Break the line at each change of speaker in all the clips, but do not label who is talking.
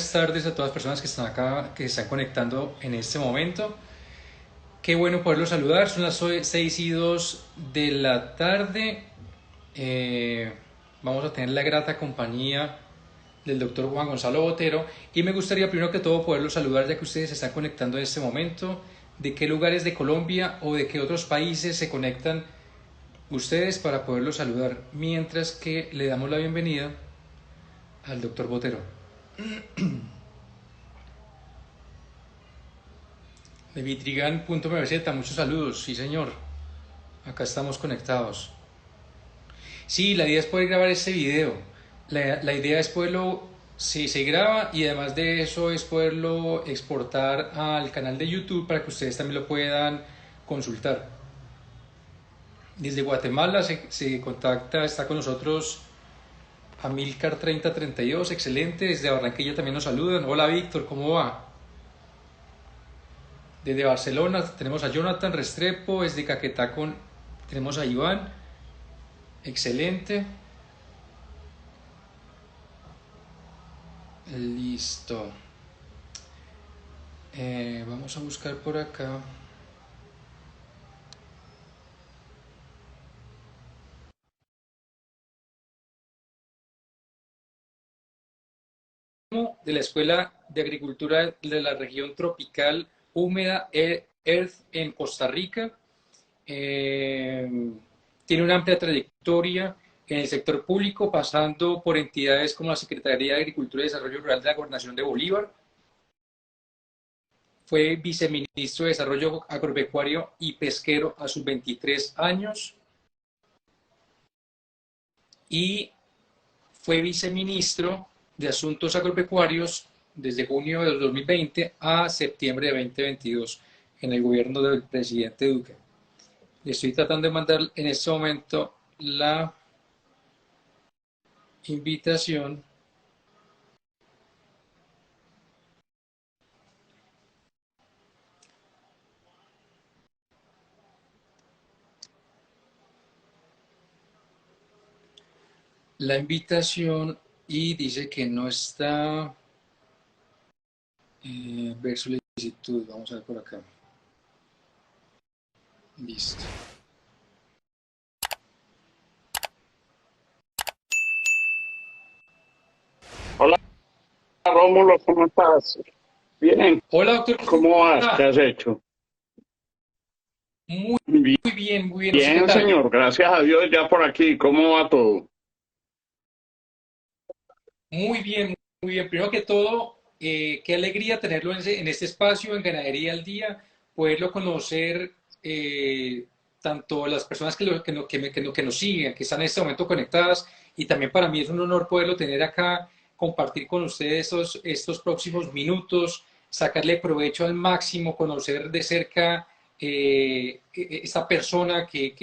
buenas tardes a todas las personas que están acá, que se están conectando en este momento. Qué bueno poderlos saludar. Son las 6:02 de la tarde. Eh, Vamos a tener la grata compañía del doctor Juan Gonzalo Botero. Y me gustaría primero que todo poderlos saludar, ya que ustedes se están conectando en este momento. ¿De qué lugares de Colombia o de qué otros países se conectan ustedes para poderlos saludar? Mientras que le damos la bienvenida al doctor Botero. De Vitrigan.mz, muchos saludos, sí señor, acá estamos conectados. Sí, la idea es poder grabar este video, la idea es poderlo, si se graba y además de eso es poderlo exportar al canal de YouTube para que ustedes también lo puedan consultar. Desde Guatemala se contacta, está con nosotros Amilcar 3032, excelente, desde Barranquilla también nos saludan. Hola Víctor, ¿cómo va? Desde Barcelona tenemos a Jonathan Restrepo, desde Caquetá tenemos a Iván, excelente. Listo. Vamos a buscar por acá. De la Escuela de Agricultura de la región tropical húmeda Earth en Costa Rica. Tiene una amplia trayectoria en el sector público, pasando por entidades como la Secretaría de Agricultura y Desarrollo Rural de la Gobernación de Bolívar. Fue viceministro de Desarrollo Agropecuario y Pesquero a sus 23 años y fue viceministro de Asuntos Agropecuarios desde junio de 2020 a septiembre de 2022 en el gobierno del presidente Duque. Le estoy tratando de mandar en este momento la invitación. La invitación y dice que no está. Ver solicitud, vamos a ver por acá. Listo.
Hola Rómulo, ¿cómo estás? Bien,
Hola doctor, ¿cómo
¿cómo vas? ¿Qué
está?
has hecho?
Muy,
Bien,
muy bien, muy bien. ¿Usted qué
bien,
tal?
señor, gracias a Dios ya por aquí. ¿Cómo va todo?
Muy bien, muy bien. Primero que todo, qué alegría tenerlo en este espacio, en Ganadería al Día, poderlo conocer, tanto las personas que nos siguen, que están en este momento conectadas, y también para mí es un honor poderlo tener acá, compartir con ustedes estos próximos minutos, sacarle provecho al máximo, conocer de cerca esta persona que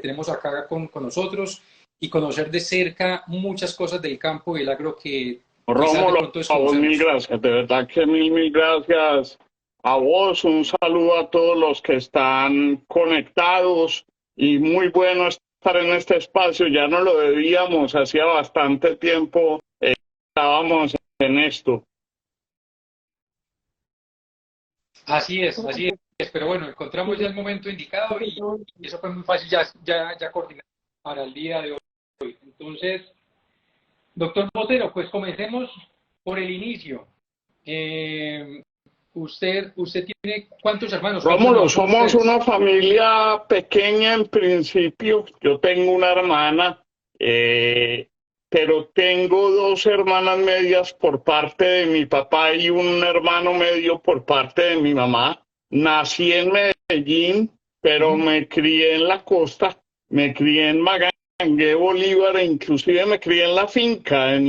tenemos acá con nosotros y conocer de cerca muchas cosas del campo y el agro que quizás de
Rómulo,
pronto
a vos mil
desconocemos.
gracias, de verdad que mil gracias a vos. Un saludo a todos los que están conectados y muy bueno estar en este espacio. Ya no lo debíamos, hacía bastante tiempo estábamos en esto.
Así es, pero bueno, encontramos ya el momento indicado y eso fue muy fácil ya coordinar para el día de hoy. Entonces, doctor Botero, pues comencemos por el inicio. Eh, usted tiene cuántos
Rómulo,
hermanos son
somos
ustedes?
una familia pequeña en principio. Yo tengo una hermana, eh, pero tengo dos hermanas medias por parte de mi papá y un hermano medio por parte de mi mamá. Nací en Medellín, pero
Ujú.
me crié en la costa, me crié en Magangué, Bolívar, e inclusive me crié en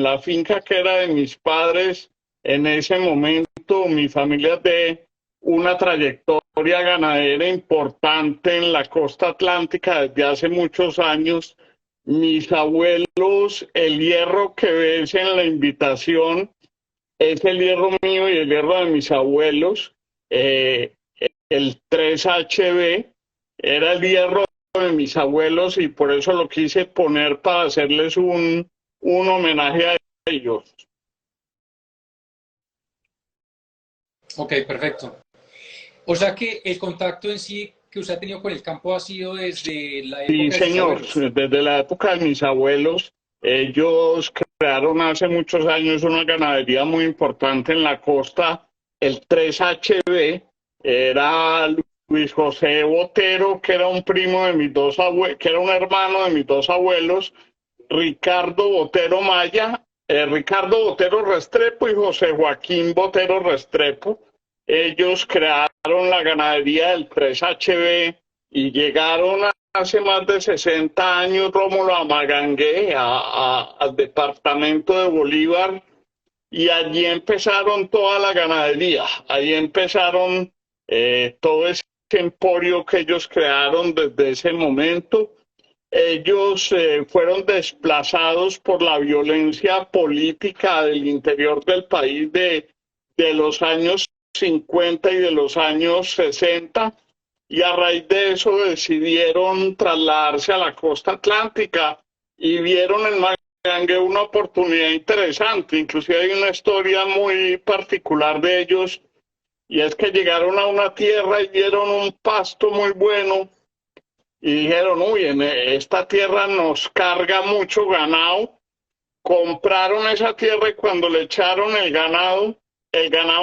la finca que era de mis padres en ese momento. Mi familia es de una trayectoria ganadera importante en la costa atlántica desde hace muchos años. Mis abuelos, el hierro que ves en la invitación es el hierro mío y el hierro de mis abuelos. Eh, el 3HB era el hierro de mis abuelos y por eso lo quise poner para hacerles un homenaje a ellos.
Ok, perfecto. O sea que el contacto en sí que usted ha tenido con el campo ha sido desde la
Sí,
época de sus
señor,
abuelos.
desde la época de mis abuelos, ellos crearon hace muchos años una ganadería muy importante en la costa, el 3HB, era Luis José Botero, que era un primo de mis dos abuelos, que era un hermano de mis dos abuelos, Ricardo Botero Maya, Ricardo Botero Restrepo y José Joaquín Botero Restrepo. Ellos crearon la ganadería del 3HB y llegaron hace más de 60 años, Rómulo, a Magangué, al departamento de Bolívar, y allí empezaron toda la ganadería. Allí empezaron todo ese emporio que ellos crearon desde ese momento. Ellos fueron desplazados por la violencia política del interior del país de los años 50 y de los años 60, y a raíz de eso decidieron trasladarse a la costa atlántica y vieron en Magangue una oportunidad interesante. Inclusive hay una historia muy particular de ellos, y es que llegaron a una tierra y vieron un pasto muy bueno y dijeron, uy, en esta tierra nos carga mucho ganado. Compraron esa tierra y cuando le echaron el ganado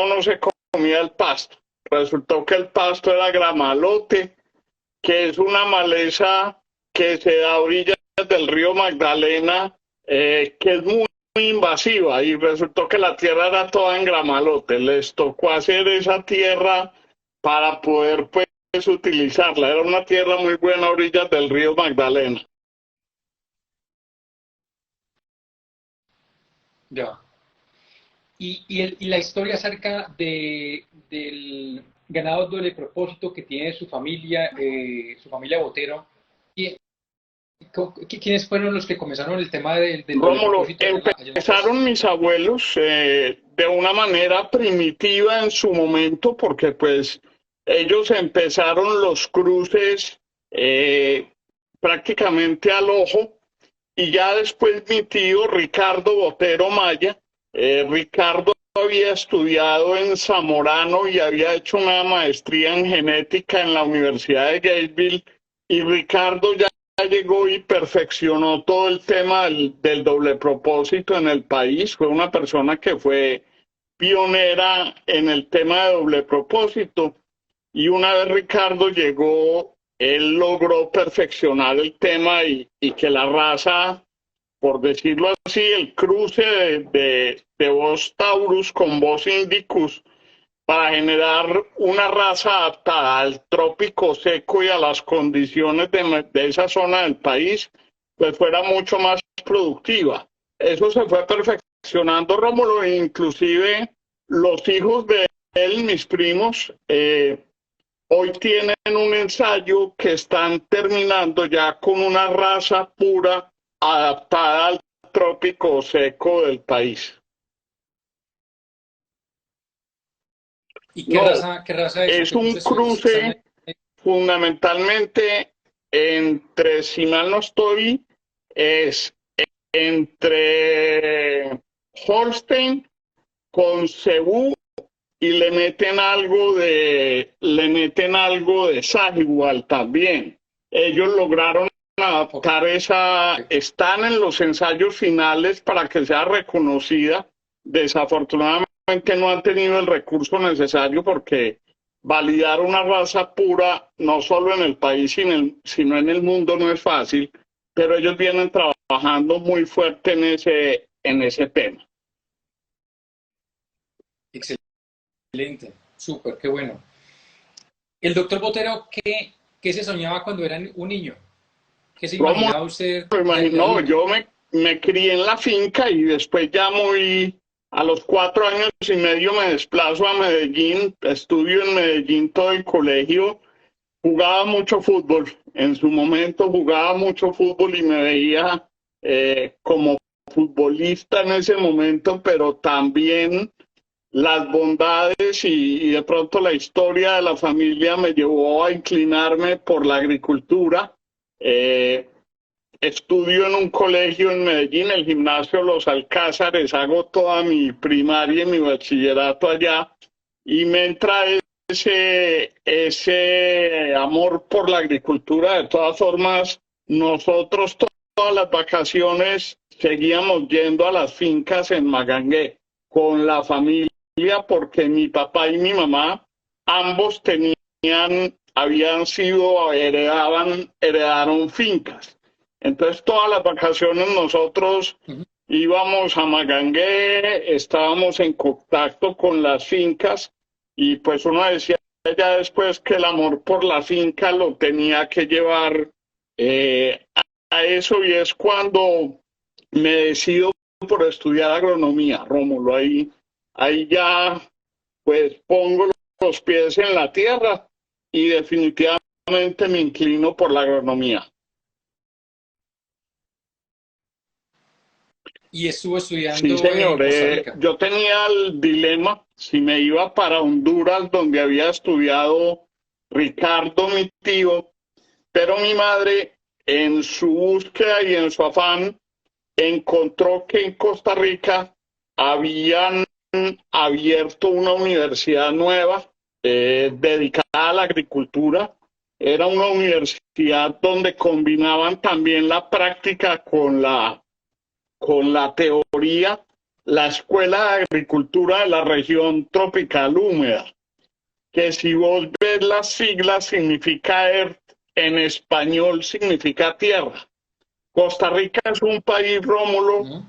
no se comía el pasto. Resultó que el pasto era gramalote, que es una maleza que se da a orillas del río Magdalena, que es muy invasiva, y resultó que la tierra era toda en gramalote. Les tocó hacer esa tierra para poder pues utilizarla. Era una tierra muy buena a orillas del río Magdalena.
Ya. Y la historia acerca del ganado doble propósito que tiene su familia Botero, ¿y quiénes fueron los que comenzaron el tema del doble
Rómulo,
propósito allá en la costa?
empezaron mis abuelos de una manera primitiva en su momento, porque pues ellos empezaron los cruces eh, prácticamente al ojo, y ya después mi tío Ricardo Botero Maya, Ricardo había estudiado en Zamorano y había hecho una maestría en genética en la Universidad de Gainesville, y Ricardo ya llegó y perfeccionó todo el tema del doble propósito en el país. Fue una persona que fue pionera en el tema de doble propósito, y una vez Ricardo llegó, él logró perfeccionar el tema y que la raza, por decirlo así, el cruce de Bos taurus con Bos indicus, para generar una raza adaptada al trópico seco y a las condiciones de esa zona del país, pues fuera mucho más productiva. Eso se fue perfeccionando, Rómulo, e inclusive los hijos de él, mis primos, hoy tienen un ensayo que están terminando ya con una raza pura adaptada al trópico seco del país.
¿Y
No,
qué raza es o
es
qué
un
cruces están
cruce
ahí?
fundamentalmente entre, si mal no estoy, es entre Holstein con Cebú, y le meten algo de Sahiwal también. Ellos lograron
Ok.
adaptar están en los ensayos finales para que sea reconocida. Desafortunadamente no han tenido el recurso necesario, porque validar una raza pura, no solo en el país, sino en el mundo, no es fácil, pero ellos vienen trabajando muy fuerte en ese tema.
Excelente, súper, qué bueno. El doctor Botero, ¿qué se soñaba cuando era un niño? ¿Qué se
Rómulo,
imaginaba usted de
imagino,
adulto?
me crié en la finca y después ya muy, a los 4 años y medio me desplazo a Medellín, estudio en Medellín todo el colegio, jugaba mucho fútbol, en su momento jugaba mucho fútbol y me veía como futbolista en ese momento, pero también las bondades y de pronto la historia de la familia me llevó a inclinarme por la agricultura. Eh, Estudio en un colegio en Medellín, el gimnasio Los Alcázares, hago toda mi primaria y mi bachillerato allá, y me entra ese amor por la agricultura. De todas formas, nosotros todas las vacaciones seguíamos yendo a las fincas en Magangué con la familia porque mi papá y mi mamá ambos heredaron fincas. Entonces todas las vacaciones nosotros íbamos a Magangué, estábamos en contacto con las fincas y pues uno decía ya después que el amor por la finca lo tenía que llevar a eso y es cuando me decido por estudiar agronomía, Rómulo. Ahí ya pues pongo los pies en la tierra y definitivamente me inclino por la agronomía.
Y estuvo
Sí,
estudiando en
señor.
Costa Rica.
Yo tenía el dilema si me iba para Honduras, donde había estudiado Ricardo, mi tío, pero mi madre, en su búsqueda y en su afán, encontró que en Costa Rica habían abierto una universidad nueva dedicada a la agricultura. Era una universidad donde combinaban también la práctica con la teoría, la Escuela de Agricultura de la Región Tropical Húmeda, que si vos ves las siglas significa ERT, en español significa tierra. Costa Rica es un país, Rómulo,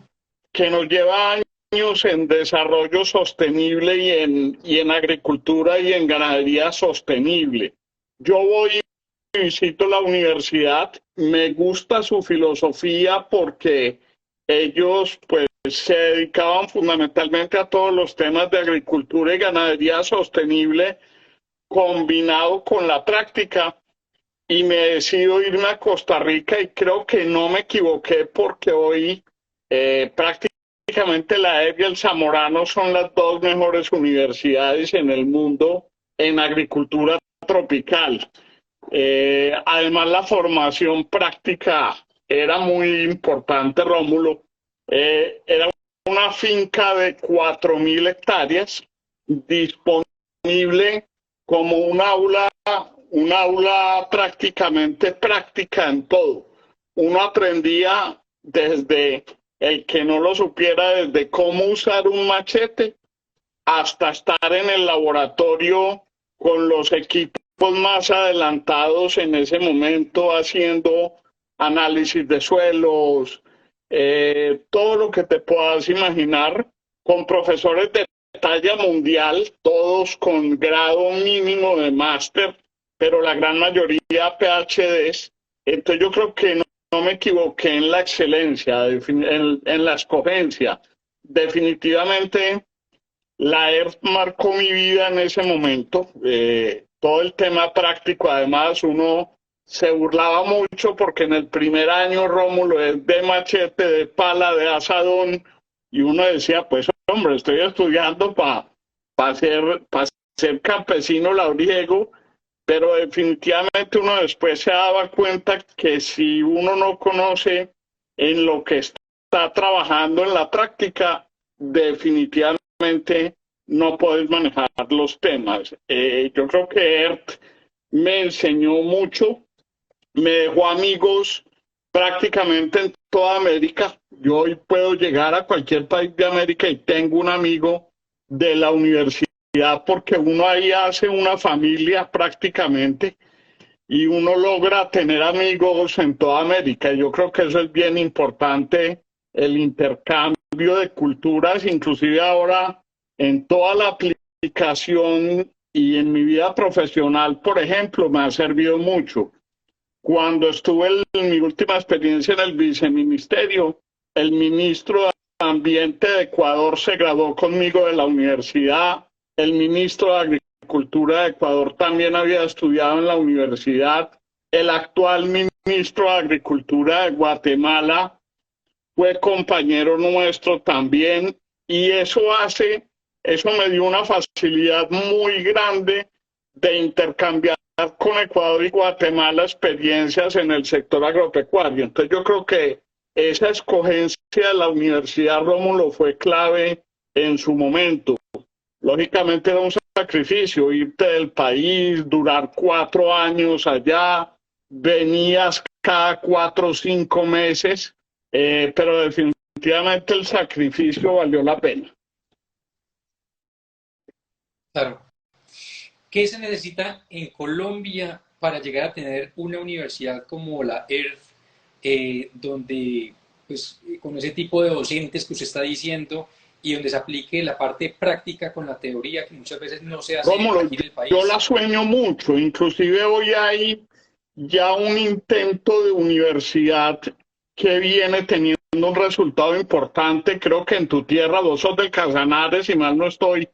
que nos lleva años en desarrollo sostenible y en agricultura y en ganadería sostenible. Yo voy y visito la universidad, me gusta su filosofía porque ellos pues se dedicaban fundamentalmente a todos los temas de agricultura y ganadería sostenible combinado con la práctica y me decido irme a Costa Rica y creo que no me equivoqué porque hoy prácticamente la EB y el Zamorano son las dos mejores universidades en el mundo en agricultura tropical. Además la formación práctica era muy importante, Rómulo. Era una finca de 4.000 hectáreas disponible como un aula prácticamente práctica en todo. Uno aprendía desde el que no lo supiera, desde cómo usar un machete hasta estar en el laboratorio con los equipos más adelantados en ese momento haciendo análisis de suelos, todo lo que te puedas imaginar, con profesores de talla mundial, todos con grado mínimo de máster, pero la gran mayoría PhDs. Entonces yo creo que no me equivoqué en la excelencia, en la escogencia. Definitivamente la ERT marcó mi vida en ese momento. Todo el tema práctico, además, uno se burlaba mucho porque en el primer año, Rómulo, es de machete, de pala, de asadón, y uno decía, pues hombre, estoy estudiando para ser campesino labriego, pero definitivamente uno después se daba cuenta que si uno no conoce en lo que está trabajando en la práctica, definitivamente no puedes manejar los temas. Yo creo que ERT me enseñó mucho, me dejó amigos prácticamente en toda América. Yo hoy puedo llegar a cualquier país de América y tengo un amigo de la universidad porque uno ahí hace una familia prácticamente y uno logra tener amigos en toda América. Yo creo que eso es bien importante, el intercambio de culturas, inclusive ahora en toda la aplicación y en mi vida profesional, por ejemplo, me ha servido mucho. Cuando estuve en mi última experiencia en el viceministerio, el ministro de Ambiente de Ecuador se graduó conmigo de la universidad, el ministro de Agricultura de Ecuador también había estudiado en la universidad, el actual ministro de Agricultura de Guatemala fue compañero nuestro también, y eso me dio una facilidad muy grande de intercambiar con Ecuador y Guatemala experiencias en el sector agropecuario. Entonces yo creo que esa escogencia de la Universidad, Rómulo, fue clave en su momento. lógicamente era un sacrificio, irte del país, durar 4 años allá, venías cada 4 o 5 meses, pero definitivamente el sacrificio valió la pena.
Claro. ¿Qué se necesita en Colombia para llegar a tener una universidad como la ERF, donde, pues, con ese tipo de docentes que usted está diciendo y donde se aplique la parte práctica con la teoría que muchas veces no se hace
Rómulo,
aquí en el
yo
país?
la sueño mucho, inclusive hoy hay ya un intento de universidad que viene teniendo un resultado importante, creo que en tu tierra, vos sos del Casanare, si mal no estoy,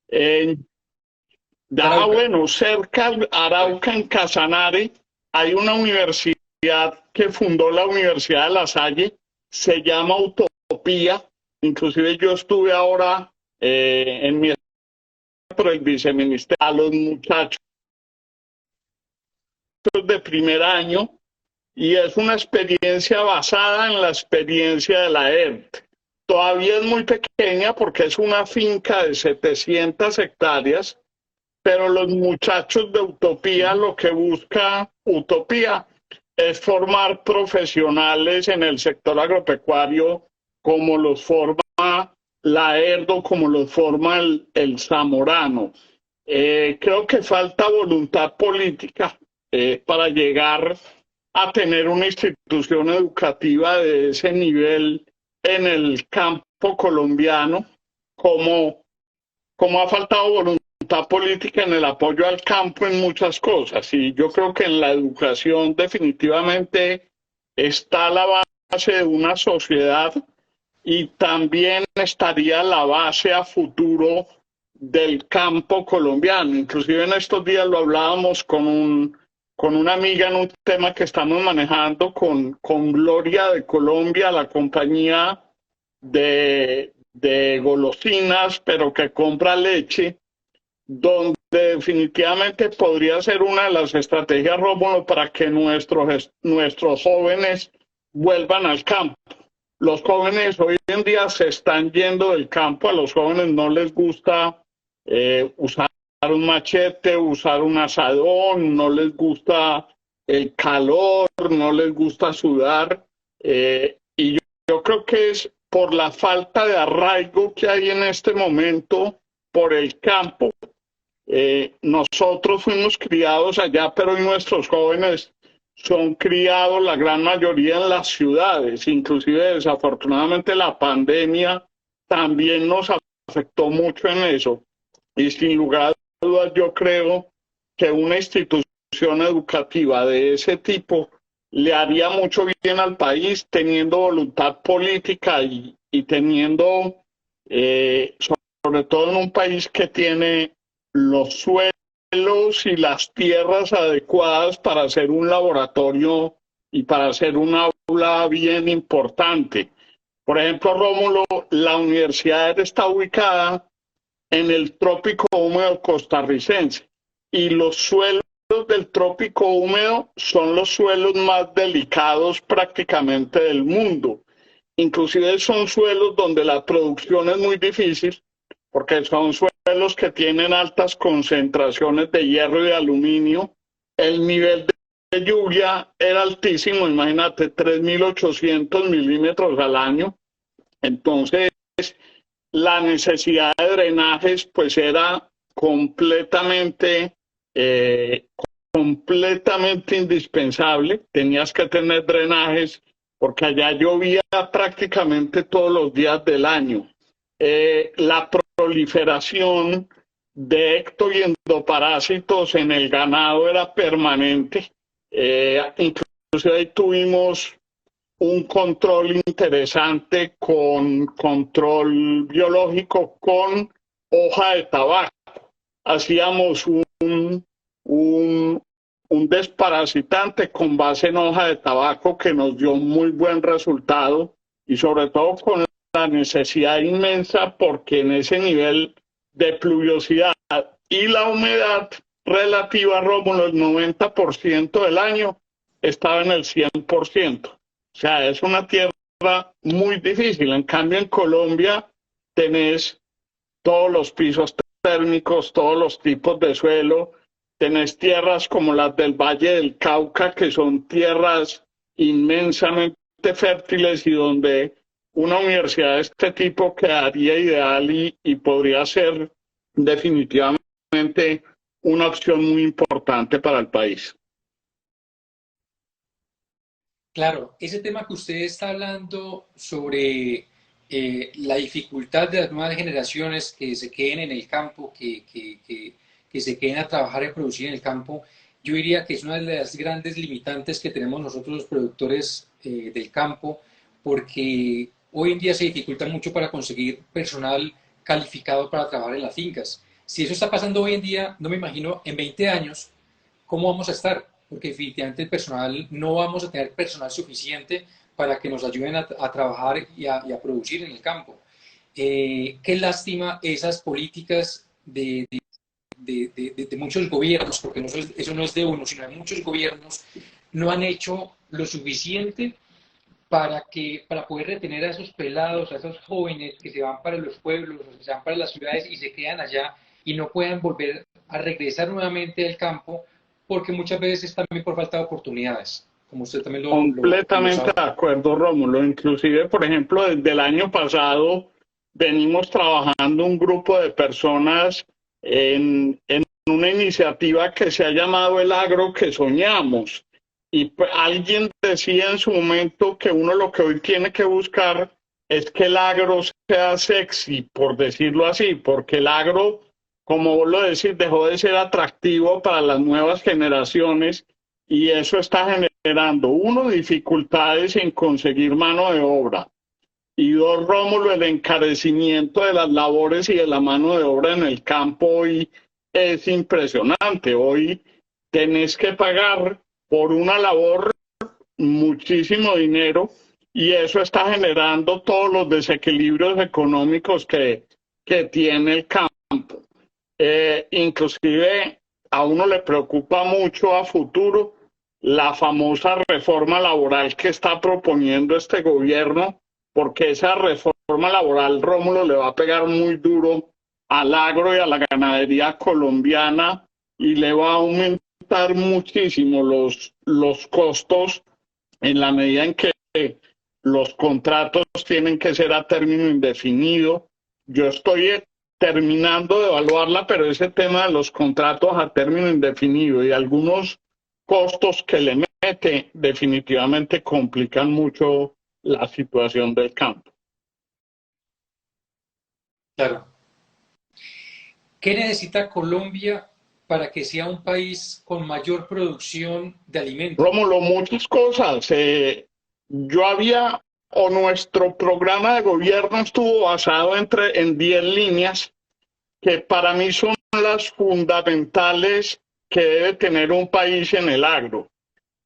en
Arauca.
bueno, cerca de Arauca, en Casanare, hay una universidad que fundó la Universidad de La Salle, se llama Utopía, inclusive yo estuve ahora en mi por el viceministerio a los muchachos de primer año y es una experiencia basada en la experiencia de la ERT. Todavía es muy pequeña porque es una finca de 700 hectáreas, pero los muchachos de Utopía lo que busca Utopía es formar profesionales en el sector agropecuario como los forma la ERDO, como los forma el Zamorano. Creo que falta voluntad política para llegar a tener una institución educativa de ese nivel en el campo colombiano, como, como ha faltado voluntad política en el apoyo al campo en muchas cosas. Y yo creo que en la educación definitivamente está la base de una sociedad y también estaría la base a futuro del campo colombiano. Inclusive en estos días lo hablábamos con una amiga en un tema que estamos manejando con Gloria de Colombia, la compañía de golosinas, pero que compra leche, donde definitivamente podría ser una de las estrategias, Rómulo, para que nuestros jóvenes vuelvan al campo. Los jóvenes hoy en día se están yendo del campo, a los jóvenes no les gusta usar un machete, usar un asadón, no les gusta el calor, no les gusta sudar. Y yo creo que es por la falta de arraigo que hay en este momento por el campo. Nosotros fuimos criados allá, pero hoy nuestros jóvenes son criados la gran mayoría en las ciudades. Inclusive desafortunadamente la pandemia también nos afectó mucho en eso. Y sin lugar a dudas yo creo que una institución educativa de ese tipo le haría mucho bien al país teniendo voluntad política y teniendo, sobre todo en un país que tiene los suelos y las tierras adecuadas para hacer un laboratorio y para hacer un aula bien importante. Por ejemplo, Rómulo, la universidad está ubicada en el trópico húmedo costarricense y los suelos del trópico húmedo son los suelos más delicados prácticamente del mundo. Inclusive son suelos donde la producción es muy difícil porque son suelos que tienen altas concentraciones de hierro y de aluminio. El nivel de lluvia era altísimo, imagínate, 3.800 milímetros al año. Entonces, la necesidad de drenajes pues era eh, completamente indispensable. Tenías que tener drenajes porque allá llovía prácticamente todos los días del año. La proliferación de ecto y endoparásitos en el ganado era permanente. Incluso ahí tuvimos un control interesante con control biológico con hoja de tabaco. Hacíamos un, un desparasitante con base en hoja de tabaco que nos dio muy buen resultado y sobre todo con la necesidad inmensa porque en ese nivel de pluviosidad y la humedad relativa, Rómulo, el 90% del año estaba en el 100%. O sea, es una tierra muy difícil. En cambio, en Colombia tenés todos los pisos térmicos, todos los tipos de suelo. Tenés tierras como las del Valle del Cauca, que son tierras inmensamente fértiles y donde una universidad de este tipo quedaría ideal y podría ser definitivamente una opción muy importante para el país.
Claro, ese tema que usted está hablando sobre la dificultad de las nuevas generaciones que se queden en el campo, que se queden a trabajar y producir en el campo, yo diría que es una de las grandes limitantes que tenemos nosotros los productores del campo, porque hoy en día se dificulta mucho para conseguir personal calificado para trabajar en las fincas. Si eso está pasando hoy en día, no me imagino en 20 años cómo vamos a estar, porque definitivamente el personal, no vamos a tener personal suficiente para que nos ayuden a trabajar y a producir en el campo. Qué lástima esas políticas de muchos gobiernos, porque no, eso no es de uno, sino de muchos gobiernos, no han hecho lo suficiente para poder retener a esos pelados, a esos jóvenes que se van para los pueblos, o que se van para las ciudades y se quedan allá y no puedan volver a regresar nuevamente al campo, porque muchas veces es también por falta de oportunidades, como usted también lo
Completamente
sabe.
de acuerdo, Rómulo. Inclusive, por ejemplo, desde el año pasado venimos trabajando un grupo de personas en una iniciativa que se ha llamado El Agro que Soñamos. Y pues, alguien decía en su momento que uno lo que hoy tiene que buscar es que el agro sea sexy, por decirlo así, porque el agro, como vos lo decís, dejó de ser atractivo para las nuevas generaciones y eso está generando, uno, dificultades en conseguir mano de obra y dos, Rómulo, el encarecimiento de las labores y de la mano de obra en el campo hoy es impresionante. Hoy tenés que pagar por una labor muchísimo dinero y eso está generando todos los desequilibrios económicos que tiene el campo. Inclusive a uno le preocupa mucho a futuro la famosa reforma laboral que está proponiendo este gobierno, porque esa reforma laboral, Rómulo, le va a pegar muy duro al agro y a la ganadería colombiana y le va a aumentar muchísimo los costos en la medida en que los contratos tienen que ser a término indefinido. Yo estoy terminando de evaluarla, pero ese tema de los contratos a término indefinido y algunos costos que le mete definitivamente complican mucho la situación del campo.
Claro. ¿Qué necesita Colombia para que sea un país con mayor producción de alimento?
Rómulo, muchas cosas. Yo había, o nuestro programa de gobierno estuvo basado en 10 líneas que para mí son las fundamentales que debe tener un país en el agro.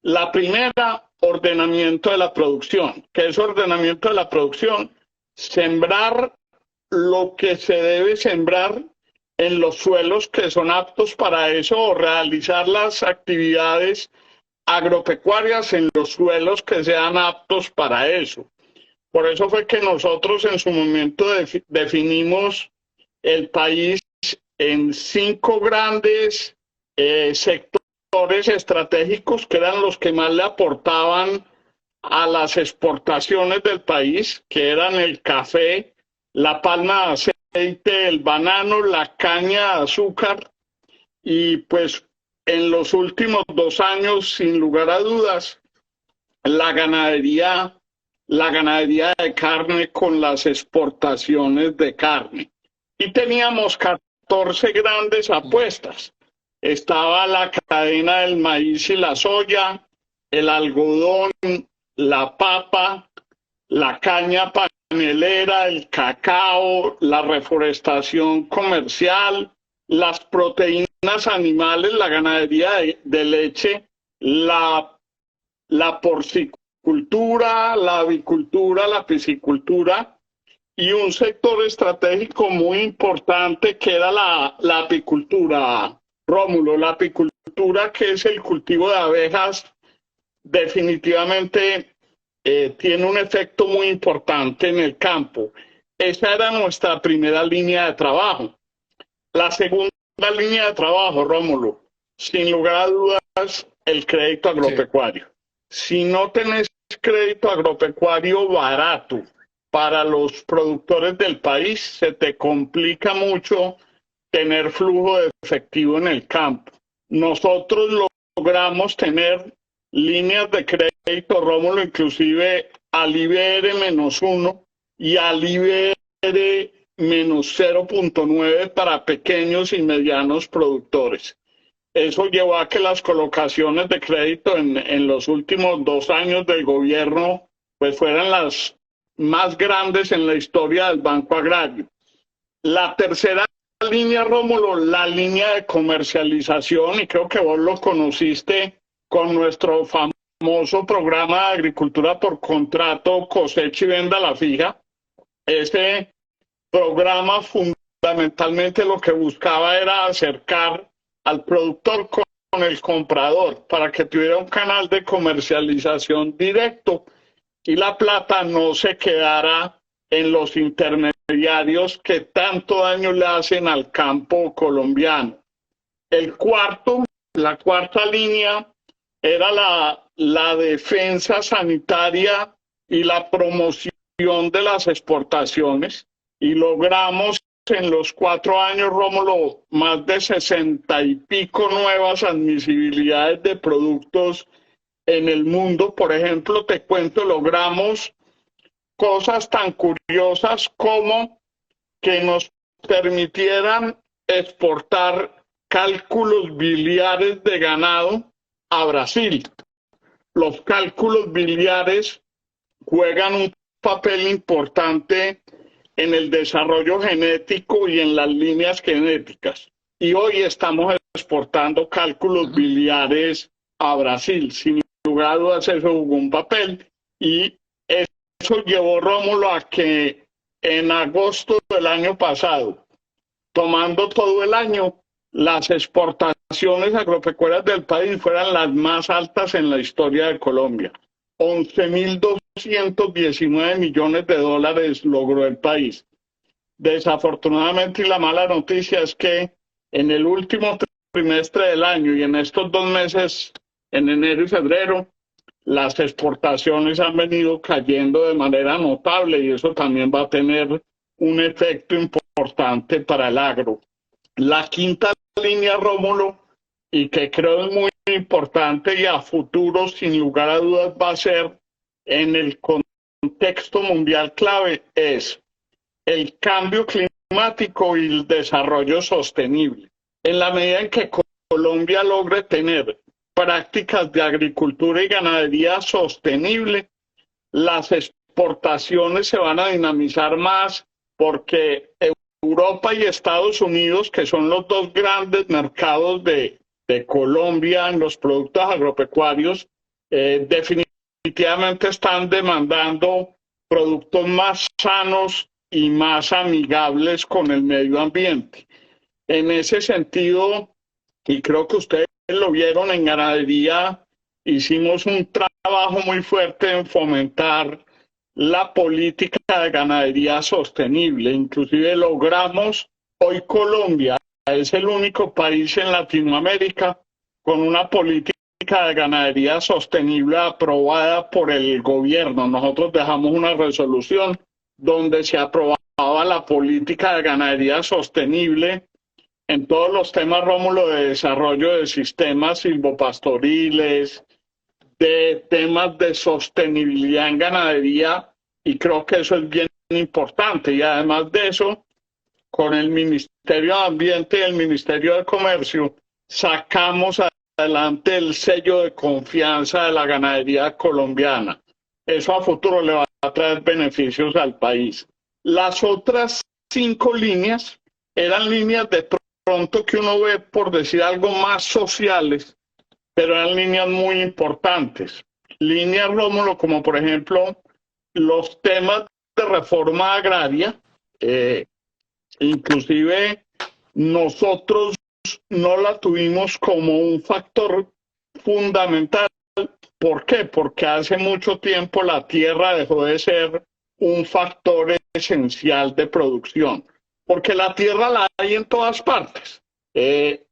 La primera, ordenamiento de la producción. ¿Qué es ordenamiento de la producción? Sembrar lo que se debe sembrar en los suelos que son aptos para eso o realizar las actividades agropecuarias en los suelos que sean aptos para eso. Por eso fue que nosotros en su momento definimos el país en 5 grandes sectores estratégicos que eran los que más le aportaban a las exportaciones del país, que eran el café, la palma de aceite, el banano, la caña de azúcar y pues en los últimos 2 años, sin lugar a dudas, la ganadería, la ganadería de carne con las exportaciones de carne. Y teníamos 14 grandes apuestas. Estaba la cadena del maíz y la soya, el algodón, la papa, la caña panelera, el cacao, la reforestación comercial, las proteínas animales, la ganadería de leche, la porcicultura, la avicultura, la piscicultura y un sector estratégico muy importante que era la apicultura, Rómulo, la apicultura que es el cultivo de abejas, definitivamente tiene un efecto muy importante en el campo. Esa era nuestra primera línea de trabajo. La segunda línea de trabajo, Rómulo, sin lugar a dudas, el crédito
Sí.
agropecuario. Si no tenés crédito agropecuario barato para los productores del país, se te complica mucho tener flujo de efectivo en el campo. Nosotros logramos tener líneas de crédito, Rómulo, inclusive al IBR-1 y al IBR-0.9 para pequeños y medianos productores. Eso llevó a que las colocaciones de crédito en los últimos 2 años del gobierno pues fueran las más grandes en la historia del Banco Agrario. La tercera línea, Rómulo, la línea de comercialización, y creo que vos lo conociste con nuestro famoso programa de agricultura por contrato, cosecha y venda a la fija. Ese programa fundamentalmente lo que buscaba era acercar al productor con el comprador para que tuviera un canal de comercialización directo y la plata no se quedara en los intermediarios que tanto daño le hacen al campo colombiano. La cuarta línea era la defensa sanitaria y la promoción de las exportaciones y logramos en los 4 años, Rómulo, más de 60 y pico nuevas admisibilidades de productos en el mundo. Por ejemplo, te cuento, logramos cosas tan curiosas como que nos permitieran exportar cálculos biliares de ganado a Brasil. Los cálculos biliares juegan un papel importante en el desarrollo genético y en las líneas genéticas. Y hoy estamos exportando cálculos biliares a Brasil. Sin lugar a dudas, eso jugó un papel. Y eso llevó, Rómulo, a que en agosto del año pasado, tomando todo el año, las exportaciones agropecuarias del país fueran las más altas en la historia de Colombia. 11.219 millones de dólares logró el país. Desafortunadamente, y la mala noticia es que en el último trimestre del año y en estos 2 meses, en enero y febrero, las exportaciones han venido cayendo de manera notable y eso también va a tener un efecto importante para el agro. La quinta línea, Rómulo, y que creo es muy importante y a futuro, sin lugar a dudas, va a ser en el contexto mundial clave, es el cambio climático y el desarrollo sostenible. En la medida en que Colombia logre tener prácticas de agricultura y ganadería sostenible, las exportaciones se van a dinamizar más porque Europa y Estados Unidos, que son los dos grandes mercados de Colombia en los productos agropecuarios, definitivamente están demandando productos más sanos y más amigables con el medio ambiente. En ese sentido, y creo que ustedes lo vieron en ganadería, hicimos un trabajo muy fuerte en fomentar la política de ganadería sostenible. Inclusive logramos, hoy Colombia es el único país en Latinoamérica con una política de ganadería sostenible aprobada por el gobierno. Nosotros dejamos una resolución donde se aprobaba la política de ganadería sostenible en todos los temas, Rómulo, de desarrollo de sistemas silvopastoriles, de temas de sostenibilidad en ganadería, y creo que eso es bien importante. Y además de eso, con el Ministerio de Ambiente y el Ministerio de Comercio, sacamos adelante el sello de confianza de la ganadería colombiana. Eso a futuro le va a traer beneficios al país. Las otras 5 líneas eran líneas de pronto que uno ve, por decir algo, más sociales, pero eran líneas muy importantes. Líneas, Rómulo, como por ejemplo los temas de reforma agraria, inclusive nosotros no la tuvimos como un factor fundamental. ¿Por qué? Porque hace mucho tiempo la tierra dejó de ser un factor esencial de producción. porque la tierra la hay en todas partes. Eh,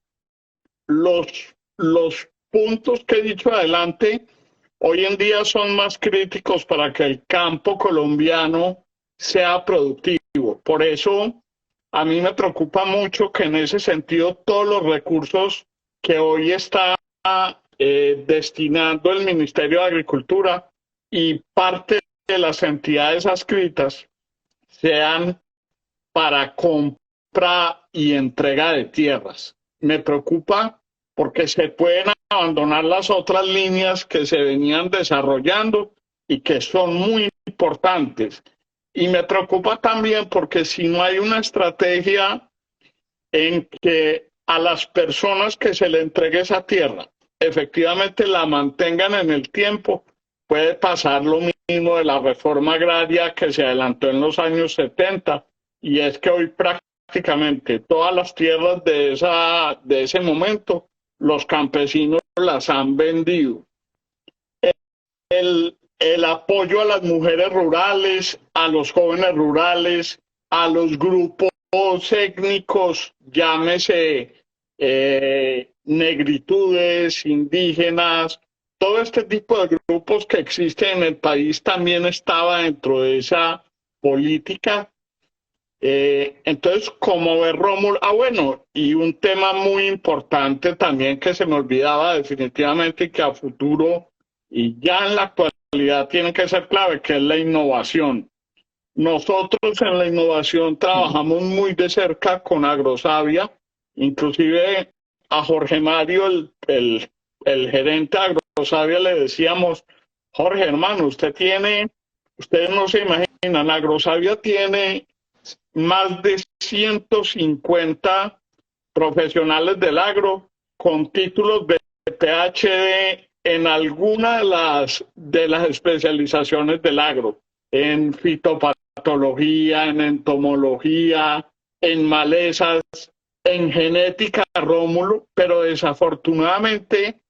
los, los puntos que he dicho adelante hoy en día son más críticos para que el campo colombiano sea productivo. Por eso a mí me preocupa mucho que en ese sentido todos los recursos que hoy está destinando el Ministerio de Agricultura y parte de las entidades adscritas sean para compra y entrega de tierras. Me preocupa porque se pueden abandonar las otras líneas que se venían desarrollando y que son muy importantes. Y me preocupa también porque si no hay una estrategia en que a las personas que se le entregue esa tierra efectivamente la mantengan en el tiempo, puede pasar lo mismo de la reforma agraria que se adelantó en los años 70, y es que hoy prácticamente todas las tierras de ese momento los campesinos las han vendido. El apoyo a las mujeres rurales, a los jóvenes rurales, a los grupos étnicos, llámese negritudes, indígenas, todo este tipo de grupos que existen en el país también estaba dentro de esa política. Entonces, como ver Rómulo, bueno, y un tema muy importante también que se me olvidaba definitivamente y que a futuro y ya en la actualidad tiene que ser clave, que es la innovación. Nosotros en la innovación trabajamos muy de cerca con Agrosavia, inclusive a Jorge Mario, el gerente de Agrosavia, le decíamos, Jorge hermano, ustedes no se imaginan, Agrosavia tiene más de 150 profesionales del agro con títulos de PhD en alguna de las especializaciones del agro, en fitopatología, en entomología, en malezas, en genética, Rómulo, pero desafortunadamente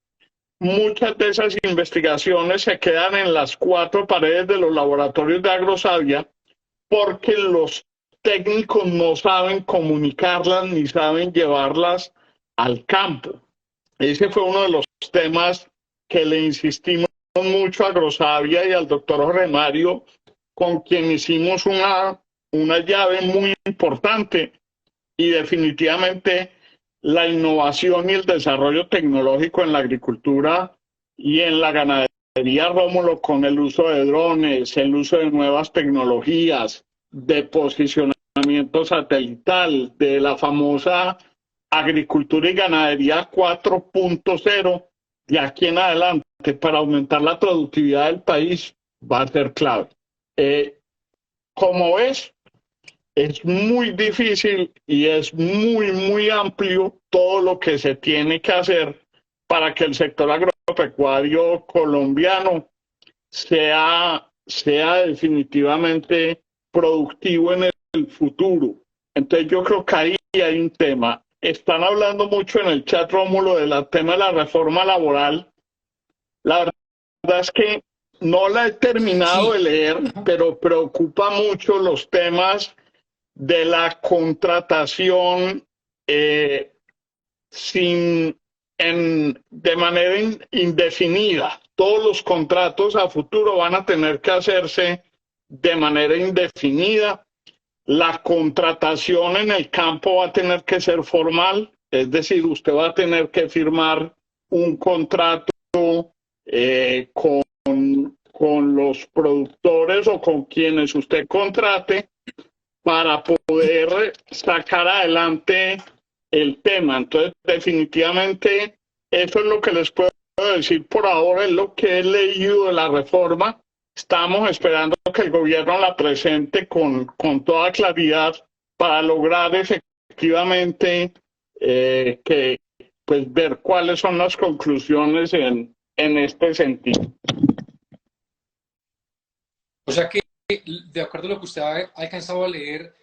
muchas de esas investigaciones se quedan en las cuatro paredes de los laboratorios de Agrosavia porque los técnicos no saben comunicarlas ni saben llevarlas al campo. Ese fue uno de los temas que le insistimos mucho a Agrosavia y al doctor Jorge Mario, con quien hicimos una llave muy importante, y definitivamente la innovación y el desarrollo tecnológico en la agricultura y en la ganadería, Rómulo, con el uso de drones, el uso de nuevas tecnologías, de posicionamiento satelital, de la famosa agricultura y ganadería 4.0, de aquí en adelante, para aumentar la productividad del país, va a ser clave. Como ves, es muy difícil y es muy amplio todo lo que se tiene que hacer para que el sector agropecuario colombiano sea definitivamente productivo en el futuro. Entonces yo creo que ahí hay un tema. Están hablando mucho en el chat, Rómulo, del tema de la reforma laboral. La verdad es que no la he terminado de leer, pero preocupa mucho los temas de la contratación de manera indefinida. Todos los contratos a futuro van a tener que hacerse de manera indefinida. La contratación en el campo va a tener que ser formal, es decir, usted va a tener que firmar un contrato con los productores o con quienes usted contrate para poder sacar adelante el tema. Entonces, definitivamente, eso es lo que les puedo decir por ahora, es lo que he leído de la reforma. Estamos esperando que el gobierno la presente con toda claridad para lograr efectivamente que, pues, ver cuáles son las conclusiones en este sentido.
O sea que, de acuerdo a lo que usted ha alcanzado a leer,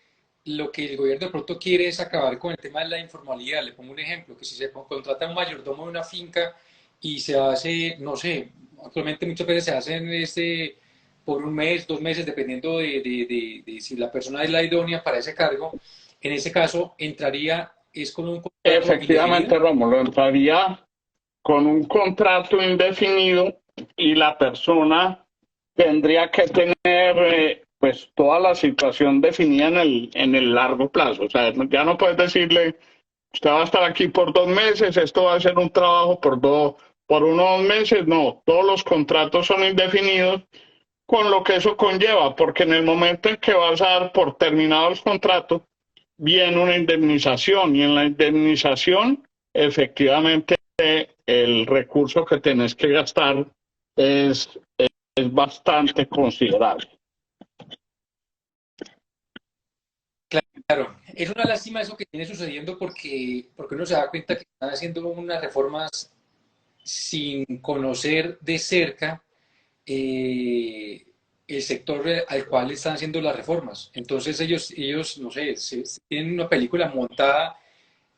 lo que el gobierno de pronto quiere es acabar con el tema de la informalidad. Le pongo un ejemplo, que si se contrata un mayordomo de una finca y se hace, no sé, actualmente muchas veces se hacen por un mes, 2 meses, dependiendo de si la persona es la idónea para ese cargo, En ese caso, entraría, es con un contrato
Efectivamente,
indefinido.
Rómulo, entraría con un contrato indefinido y la persona tendría que tener pues toda la situación definida en el largo plazo. O sea, ya no puedes decirle, usted va a estar aquí por 2 meses, esto va a ser un trabajo por unos meses. No, todos los contratos son indefinidos con lo que eso conlleva, porque en el momento en que vas a dar por terminado el contrato, viene una indemnización y en la indemnización efectivamente el recurso que tenés que gastar es, es bastante considerable.
Claro, es una lástima eso que viene sucediendo porque uno se da cuenta que están haciendo unas reformas sin conocer de cerca eh, el sector al cual están haciendo las reformas. Entonces ellos no sé, tienen una película montada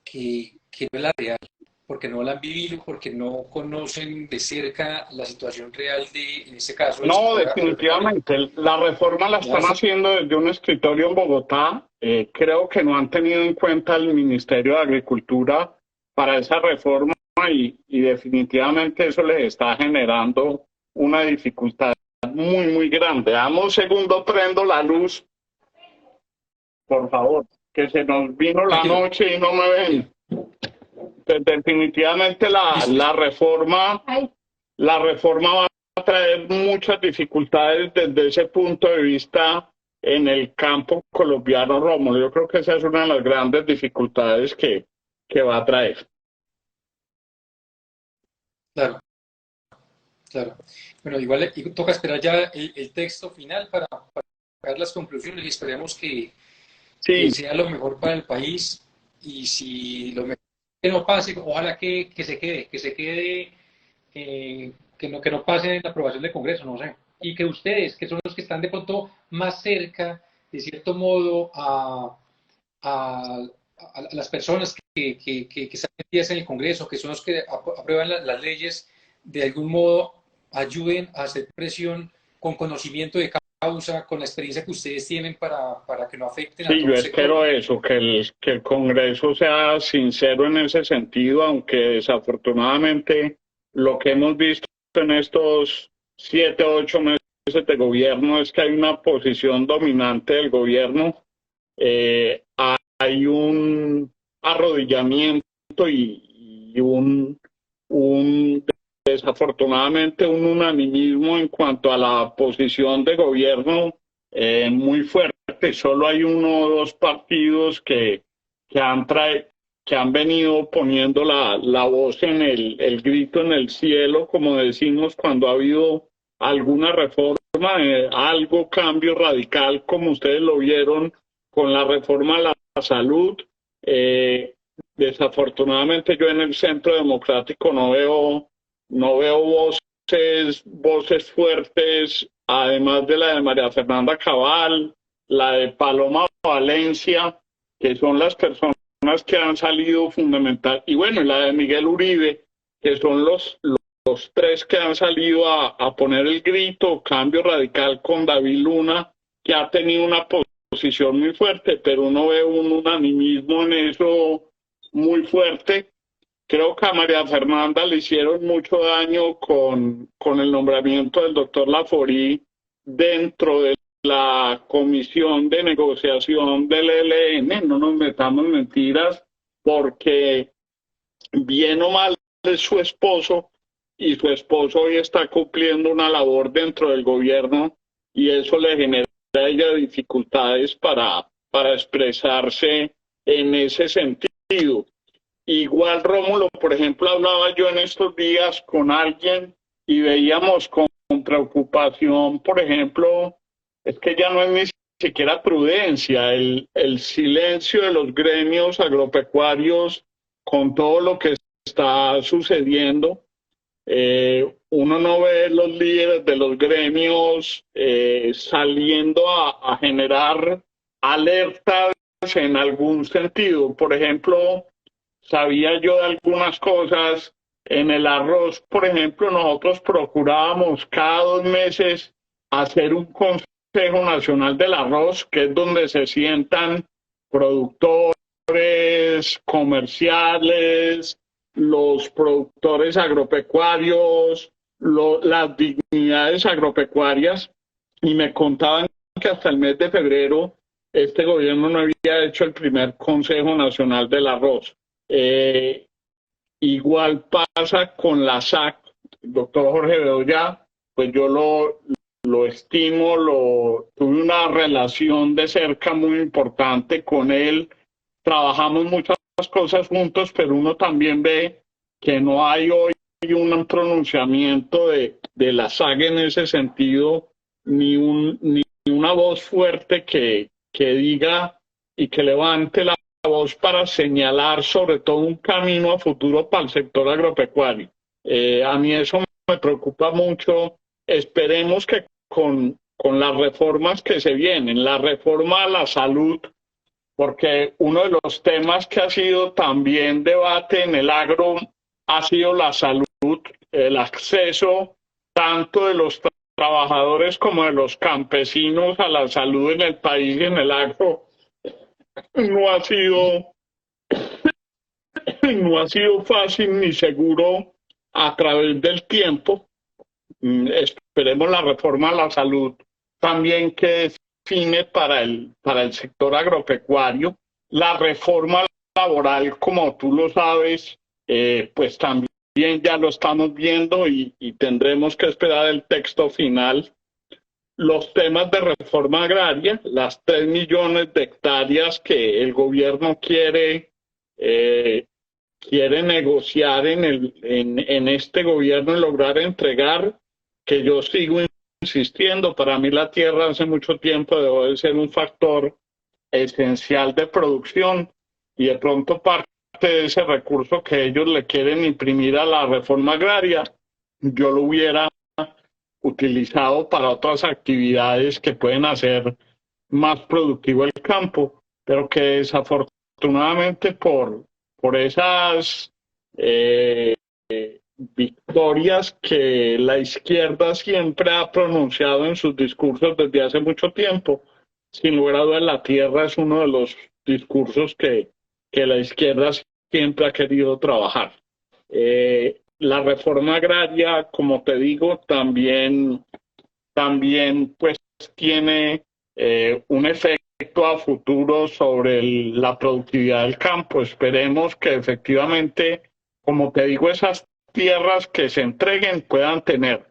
que no es la real, porque no la han vivido, porque no conocen de cerca la situación real de, en este caso, del
No,
sector agropecuario.
definitivamente. La reforma la
Ya
están haciendo desde un escritorio en Bogotá. Creo que no han tenido en cuenta el Ministerio de Agricultura para esa reforma y definitivamente eso les está generando una dificultad muy, muy grande. Dame un segundo, prendo la luz, por favor, que se nos vino la
tranquilo,
noche y no me ven. Pues definitivamente
listo, listo.
la reforma va a traer muchas dificultades desde ese punto de vista en el campo colombiano, Rómulo. Yo creo que esa es una de las grandes dificultades que va a traer.
Claro, claro. Bueno, igual toca esperar ya el texto final para sacar las conclusiones y esperemos que
Sí,
sea lo mejor para el país y si lo mejor que no pase, ojalá que se quede, que no pase en la aprobación del Congreso, no sé. Y que ustedes, que son los que están de pronto más cerca, de cierto modo, a, a las personas que están metidas en el Congreso, que son los que aprueban las leyes, de algún modo ayuden a hacer presión con conocimiento de causa, con la experiencia que ustedes tienen para que no afecten a
sí,
todo
yo
un sector.
espero eso, que el Congreso sea sincero en ese sentido, aunque desafortunadamente lo que hemos visto en estos 7, 8 meses de gobierno es que hay una posición dominante del gobierno, eh, hay un arrodillamiento y un, desafortunadamente un unanimismo en cuanto a la posición de gobierno muy fuerte. Solo hay uno o dos partidos que han, trae, que han venido poniendo la voz en el grito en el cielo, como decimos, cuando ha habido alguna reforma, algo, cambio radical, como ustedes lo vieron con la reforma a la salud. Eh, Desafortunadamente yo en el Centro Democrático no veo voces fuertes, además de la de María Fernanda Cabal, la de Paloma Valencia, que son las personas que han salido fundamental, y bueno, la de Miguel Uribe, que son los tres que han salido a poner el grito, cambio radical con David Luna, que ha tenido una posición muy fuerte, pero uno ve un unanimismo en eso muy fuerte. Creo que a María Fernanda le hicieron mucho daño con el nombramiento del doctor Laforí dentro de la comisión de negociación del ELN. No nos metamos en mentiras, porque bien o mal es su esposo y su esposo hoy está cumpliendo una labor dentro del gobierno y eso le genera a ella dificultades para expresarse en ese sentido. Igual, Rómulo, por ejemplo, hablaba yo en estos días con alguien y veíamos con preocupación, por ejemplo, es que ya no es ni siquiera prudencia, el silencio de los gremios agropecuarios con todo lo que está sucediendo. Uno no ve los líderes de los gremios saliendo a generar alertas en algún sentido. Por ejemplo, sabía yo de algunas cosas. En el arroz, por ejemplo, nosotros procurábamos cada 2 meses hacer un Consejo Nacional del Arroz, que es donde se sientan productores comerciales, los productores agropecuarios, las dignidades agropecuarias, y me contaban que hasta el mes de febrero este gobierno no había hecho el primer Consejo Nacional del Arroz. Igual pasa con la SAC, el doctor Jorge Bedoya, pues yo lo estimo, tuve una relación de cerca muy importante con él, trabajamos muchas cosas juntos, pero uno también ve que no hay hoy un pronunciamiento de la SAC en ese sentido, ni una voz fuerte que diga y que levante la voz para señalar sobre todo un camino a futuro para el sector agropecuario. A mí eso me preocupa mucho. Esperemos que con las reformas que se vienen, la reforma a la salud, porque uno de los temas que ha sido también debate en el agro ha sido la salud, el acceso tanto de los trabajadores como de los campesinos a la salud en el país y en el agro. No ha sido fácil ni seguro a través del tiempo. Esperemos la reforma a la salud también que define para el sector agropecuario. La reforma laboral, como tú lo sabes, pues también ya lo estamos viendo y tendremos que esperar el texto final. Los temas de reforma agraria, las 3 millones de hectáreas que el gobierno quiere negociar en este gobierno y lograr entregar, que yo sigo insistiendo, para mí la tierra hace mucho tiempo dejó de ser un factor esencial de producción y de pronto parte de ese recurso que ellos le quieren imprimir a la reforma agraria, yo lo hubiera utilizado para otras actividades que pueden hacer más productivo el campo, pero que desafortunadamente por esas victorias que la izquierda siempre ha pronunciado en sus discursos desde hace mucho tiempo, sin lugar a dudas la tierra es uno de los discursos que la izquierda siempre ha querido trabajar. La reforma agraria, como te digo, también pues tiene un efecto a futuro sobre la productividad del campo. Esperemos que efectivamente, como te digo, esas tierras que se entreguen puedan tener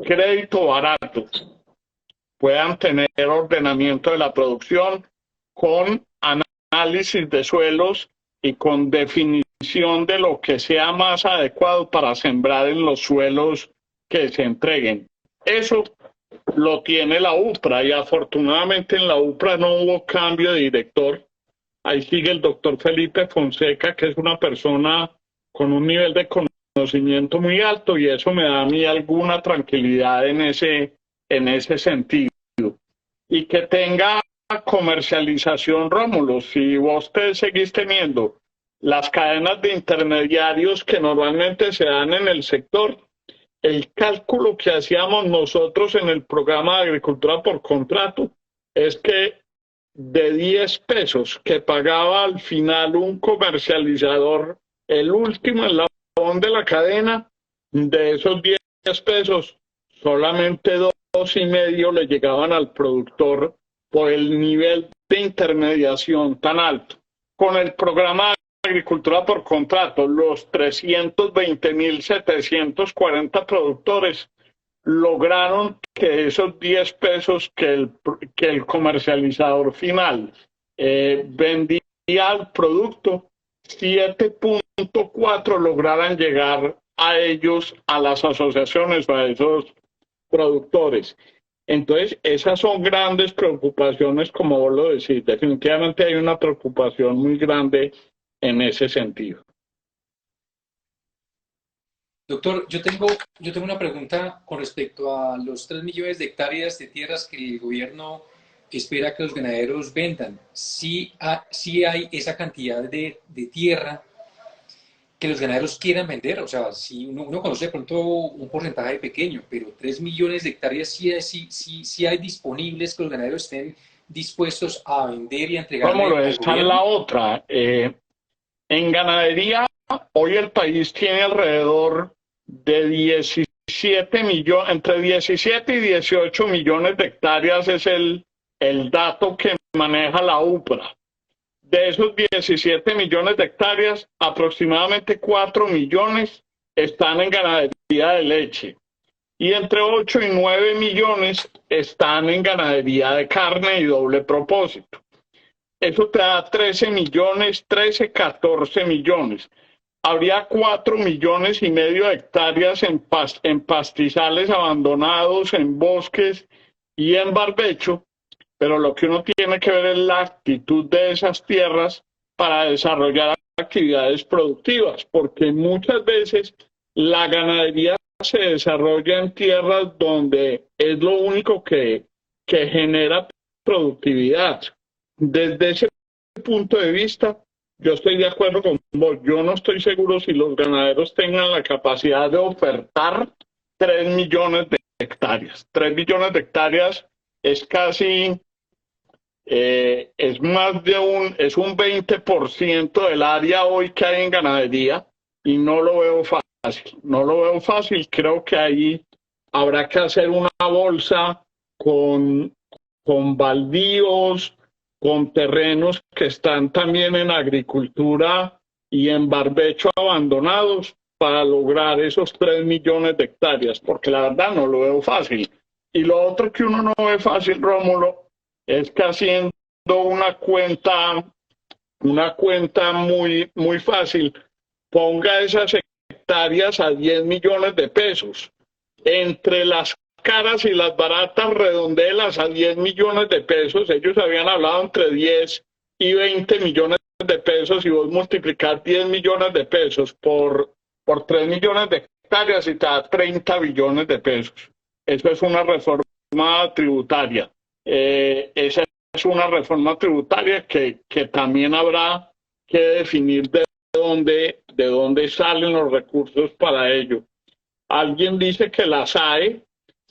crédito barato, puedan tener ordenamiento de la producción con análisis de suelos y con definición de lo que sea más adecuado para sembrar en los suelos que se entreguen. Eso lo tiene la UPRA y afortunadamente en la UPRA no hubo cambio de director. Ahí sigue el doctor Felipe Fonseca, que es una persona con un nivel de conocimiento muy alto y eso me da a mí alguna tranquilidad en ese sentido. Y que tenga comercialización, Rómulo, si vos te seguís teniendo las cadenas de intermediarios que normalmente se dan en el sector, el cálculo que hacíamos nosotros en el programa de agricultura por contrato es que de 10 pesos que pagaba al final un comercializador, el último eslabón de la cadena, de esos 10 pesos, solamente 2,5 le llegaban al productor por el nivel de intermediación tan alto. Con el programa de agricultura por contrato, los 320.740 productores lograron que esos 10 pesos que el comercializador final vendía al producto, 7.4 lograran llegar a ellos, a las asociaciones, a esos productores. Entonces, esas son grandes preocupaciones, como vos lo decís. Definitivamente hay una preocupación muy grande en ese sentido.
Doctor, yo tengo una pregunta con respecto a los 3 millones de hectáreas de tierras que el gobierno espera que los ganaderos vendan. Sí hay esa cantidad de tierra que los ganaderos quieran vender. O sea, si uno conoce de pronto un porcentaje pequeño, pero 3 millones de hectáreas sí hay disponibles que los ganaderos estén dispuestos a vender y
Rómulo,
entregarle al
esa es la
gobierno?
otra. En ganadería, hoy el país tiene alrededor de 17 millones, entre 17 y 18 millones de hectáreas es el dato que maneja la UPRA. De esos 17 millones de hectáreas, aproximadamente 4 millones están en ganadería de leche y entre 8 y 9 millones están en ganadería de carne y doble propósito. Eso te da 13 millones, 13, 14 millones. Habría 4 millones y medio de hectáreas en pastizales abandonados, en bosques y en barbecho, pero lo que uno tiene que ver es la actitud de esas tierras para desarrollar actividades productivas, porque muchas veces la ganadería se desarrolla en tierras donde es lo único que genera productividad. Desde ese punto de vista, yo estoy de acuerdo con vos. Yo no estoy seguro si los ganaderos tengan la capacidad de ofertar 3 millones de hectáreas. 3 millones de hectáreas es casi, es un 20% del área hoy que hay en ganadería y no lo veo fácil. No lo veo fácil. Creo que ahí habrá que hacer una bolsa con, con baldíos, con terrenos que están también en agricultura y en barbecho abandonados para lograr esos 3 millones de hectáreas, porque la verdad no lo veo fácil. Y lo otro que uno no ve fácil, Rómulo, es que haciendo una cuenta muy, muy fácil, ponga esas hectáreas a 10 millones de pesos. Entre las caras y las baratas, redondelas a 10 millones de pesos. Ellos habían hablado entre 10 y 20 millones de pesos y vos multiplicar 10 millones de pesos por 3 millones de hectáreas y te da 30 billones de pesos. Eso es una reforma tributaria. Esa es una reforma tributaria que también habrá que definir de dónde salen los recursos para ello. Alguien dice que la SAE,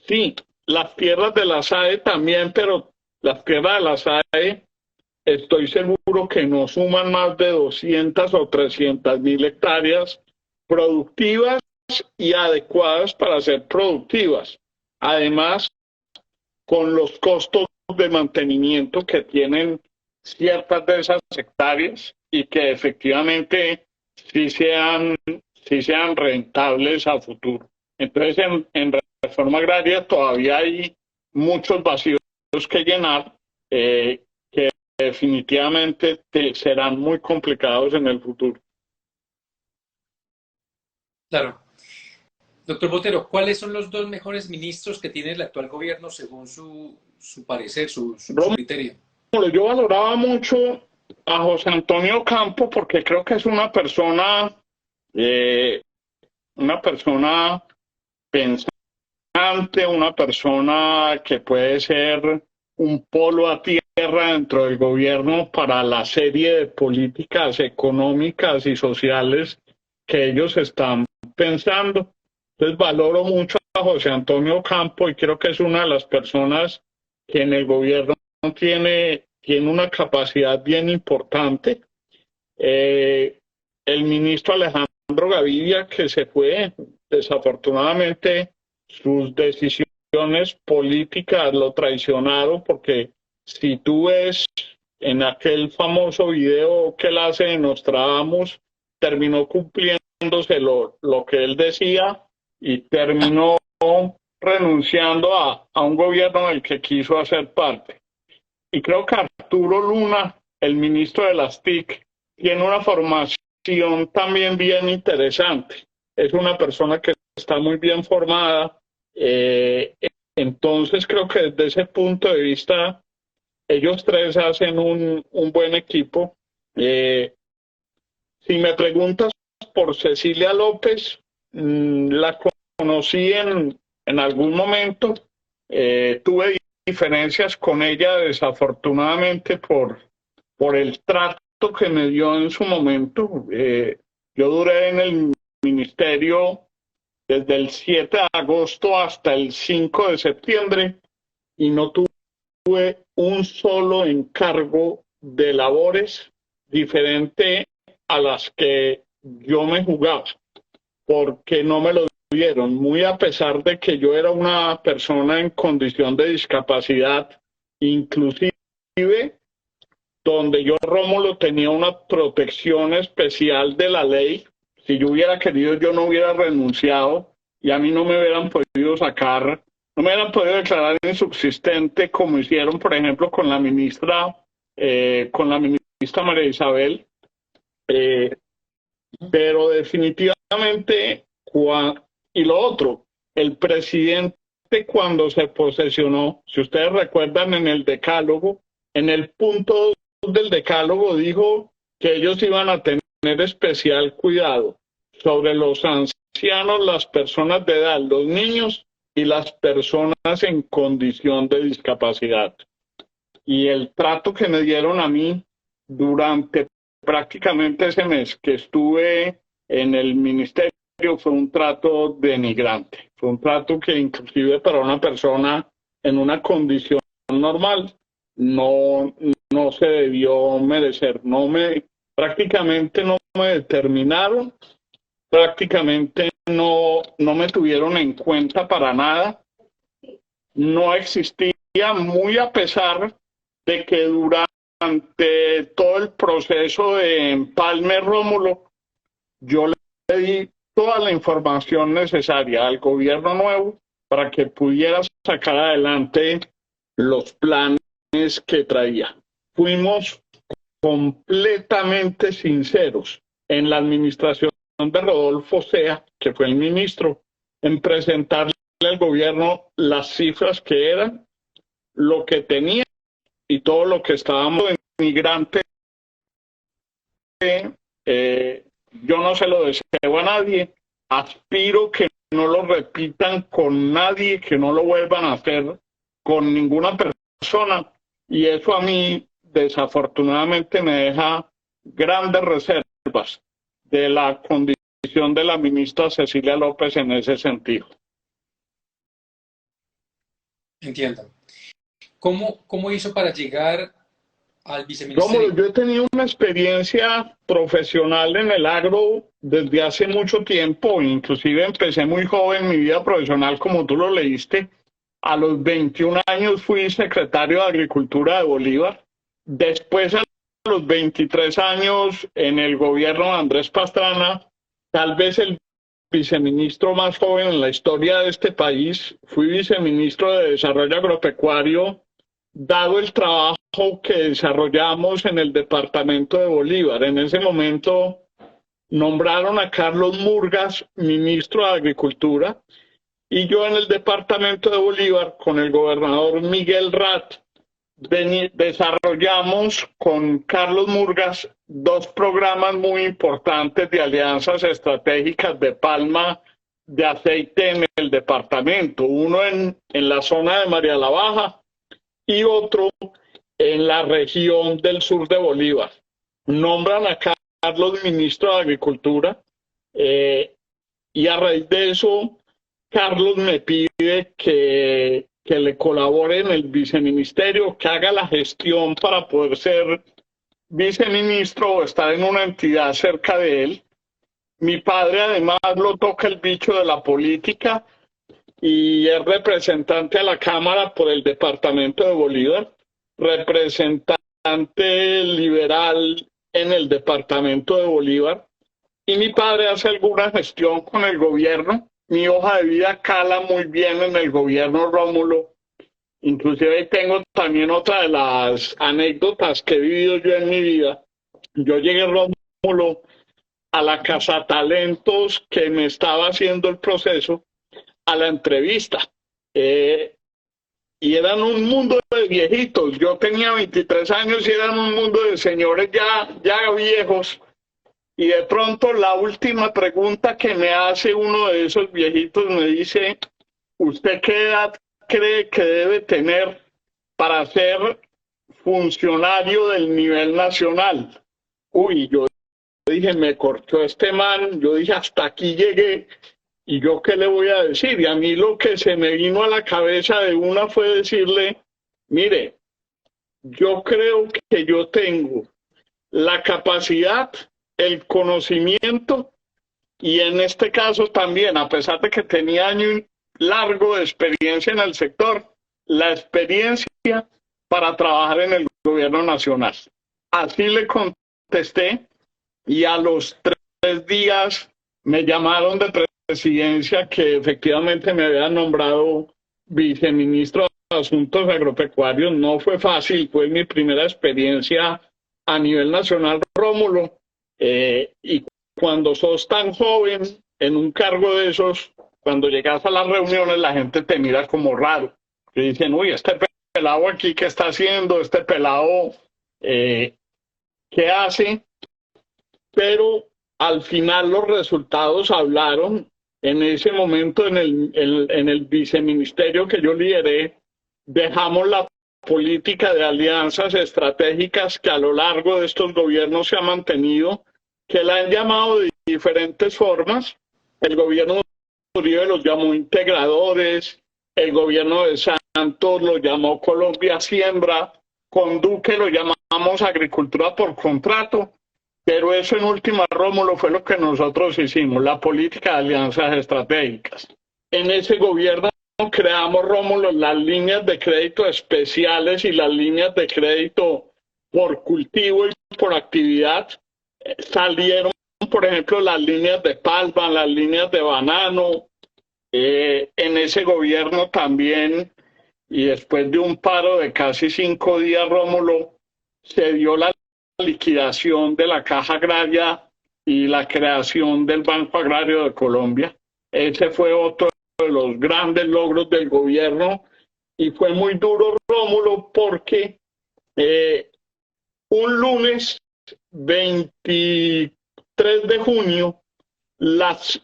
sí, las tierras de la SAE también, pero las tierras de la SAE estoy seguro que no suman más de 200 o 300 mil hectáreas productivas y adecuadas para ser productivas. Además, con los costos de mantenimiento que tienen ciertas de esas hectáreas y que efectivamente sí sean, sí sean rentables a futuro. Entonces, en reforma agraria todavía hay muchos vacíos que llenar que definitivamente serán muy complicados en el futuro.
Claro. Doctor Botero, ¿cuáles son los dos mejores ministros que tiene el actual gobierno según su parecer, su criterio?
Yo valoraba mucho a José Antonio Campo porque creo que es eh, una persona pensante, una persona que puede ser un polo a tierra dentro del gobierno para la serie de políticas económicas y sociales que ellos están pensando. Entonces valoro mucho a José Antonio Campo y creo que es una de las personas que en el gobierno tiene una capacidad bien importante. El ministro Alejandro Gaviria, que se fue, desafortunadamente sus decisiones políticas lo traicionaron, porque si tú ves en aquel famoso video que él hace de Nostradamus, terminó cumpliéndose lo que él decía y terminó renunciando a un gobierno del que quiso hacer parte. Y creo que Arturo Luna, el ministro de las TIC, tiene una formación también bien interesante. Es una persona que está muy bien formada. Eh, entonces creo que desde ese punto de vista, ellos tres hacen un buen equipo. Eh, si me preguntas por Cecilia López, la conocí en algún momento. Tuve diferencias con ella desafortunadamente por el trato que me dio en su momento. Yo duré en el ministerio desde el 7 de agosto hasta el 5 de septiembre y no tuve tuve un solo encargo de labores diferente a las que yo me jugaba, porque no me lo dieron, muy a pesar de que yo era una persona en condición de discapacidad, inclusive donde yo, Rómulo, tenía una protección especial de la ley. Si yo hubiera querido, yo no hubiera renunciado y a mí no me hubieran podido sacar, no me hubieran podido declarar insubsistente como hicieron, por ejemplo, con la ministra María Isabel. Pero definitivamente, y lo otro, el presidente cuando se posesionó, si ustedes recuerdan en el decálogo, en el punto del decálogo dijo que ellos iban a tener especial cuidado sobre los ancianos, las personas de edad, los niños y las personas en condición de discapacidad. Y el trato que me dieron a mí durante prácticamente ese mes que estuve en el ministerio fue un trato denigrante, fue un trato que inclusive para una persona en una condición normal no se debió merecer. Prácticamente no me determinaron, prácticamente no me tuvieron en cuenta para nada. No existía, muy a pesar de que durante todo el proceso de empalme, Rómulo, yo le di toda la información necesaria al gobierno nuevo para que pudiera sacar adelante los planes que traía. Fuimos completamente sinceros en la administración de Rodolfo Sea, que fue el ministro, en presentarle al gobierno las cifras que eran, lo que tenía y todo lo que estábamos inmigrantes. Yo no se lo deseo a nadie, aspiro que no lo repitan con nadie, que no lo vuelvan a hacer con ninguna persona, y eso a mí desafortunadamente me deja grandes reservas de la condición de la ministra Cecilia López en ese sentido.
Entiendo. ¿Cómo hizo para llegar al viceministerio?
Rómulo, yo he tenido una experiencia profesional en el agro desde hace mucho tiempo, inclusive empecé muy joven mi vida profesional, como tú lo leíste. A los 21 años fui secretario de Agricultura de Bolívar. Después, a los 23 años, en el gobierno de Andrés Pastrana, tal vez el viceministro más joven en la historia de este país, fui viceministro de Desarrollo Agropecuario, dado el trabajo que desarrollamos en el departamento de Bolívar. En ese momento nombraron a Carlos Murgas ministro de Agricultura y yo en el departamento de Bolívar con el gobernador Miguel Rat desarrollamos con Carlos Murgas dos programas muy importantes de alianzas estratégicas de palma de aceite en el departamento, uno en la zona de María la Baja y otro en la región del sur de Bolívar. Nombran a Carlos ministro de Agricultura y a raíz de eso Carlos me pide que le colabore en el viceministerio, que haga la gestión para poder ser viceministro o estar en una entidad cerca de él. Mi padre además lo toca el bicho de la política y es representante a la Cámara por el departamento de Bolívar, representante liberal en el departamento de Bolívar, y mi padre hace alguna gestión con el gobierno. Mi hoja de vida cala muy bien en el gobierno, Rómulo. Inclusive tengo también otra de las anécdotas que he vivido yo en mi vida. Yo llegué, Rómulo, a la Casa Talentos que me estaba haciendo el proceso, a la entrevista. Y eran un mundo de viejitos. Yo tenía 23 años y eran un mundo de señores ya viejos. Y de pronto la última pregunta que me hace uno de esos viejitos me dice, ¿usted qué edad cree que debe tener para ser funcionario del nivel nacional? Uy, yo dije, me cortó este man, yo dije, hasta aquí llegué, ¿y yo qué le voy a decir? Y a mí lo que se me vino a la cabeza de una fue decirle, Mire, yo creo que yo tengo la capacidad, el conocimiento y en este caso también, a pesar de que tenía año largo de experiencia en el sector, la experiencia para trabajar en el gobierno nacional. Así le contesté y a los 3 días me llamaron de presidencia que efectivamente me habían nombrado viceministro de Asuntos Agropecuarios. No fue fácil, fue mi primera experiencia a nivel nacional, Rómulo, y cuando sos tan joven en un cargo de esos, cuando llegas a las reuniones la gente te mira como raro. Y dicen, uy, este pelado aquí, ¿qué está haciendo? Este pelado, ¿qué hace? Pero al final los resultados hablaron. En ese momento, en el viceministerio que yo lideré, dejamos la política de alianzas estratégicas que a lo largo de estos gobiernos se ha mantenido, que la han llamado de diferentes formas. El gobierno de Uribe los llamó integradores, el gobierno de Santos lo llamó Colombia Siembra, con Duque lo llamamos agricultura por contrato. Pero eso en última, Rómulo, fue lo que nosotros hicimos, la política de alianzas estratégicas. En ese gobierno creamos, Rómulo, las líneas de crédito especiales y las líneas de crédito por cultivo y por actividad. Salieron, por ejemplo, las líneas de palma, las líneas de banano. En ese gobierno también, y después de un paro de casi 5 días, Rómulo, se dio la liquidación de la Caja Agraria y la creación del Banco Agrario de Colombia. Ese fue otro de los grandes logros del gobierno y fue muy duro, Rómulo, porque un lunes 23 de junio los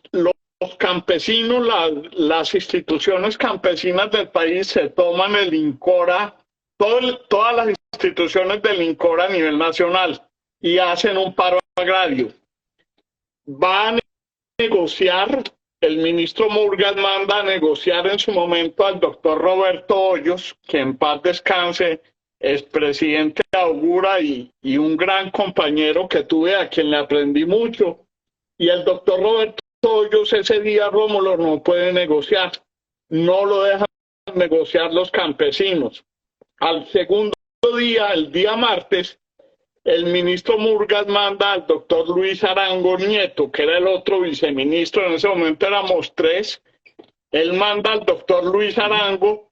campesinos, las instituciones campesinas del país se toman el INCORA, todas las instituciones del INCORA a nivel nacional y hacen un paro agrario. Va a negociar, el ministro Murgas manda a negociar en su momento al doctor Roberto Hoyos, que en paz descanse, es presidente de Augura y un gran compañero que tuve, a quien le aprendí mucho. Y el doctor Roberto Hoyos ese día, Rómulo, no puede negociar, no lo dejan negociar los campesinos. Al segundo día, el día martes, el ministro Murgas manda al doctor Luis Arango Nieto, que era el otro viceministro, en ese momento éramos 3, él manda al doctor Luis Arango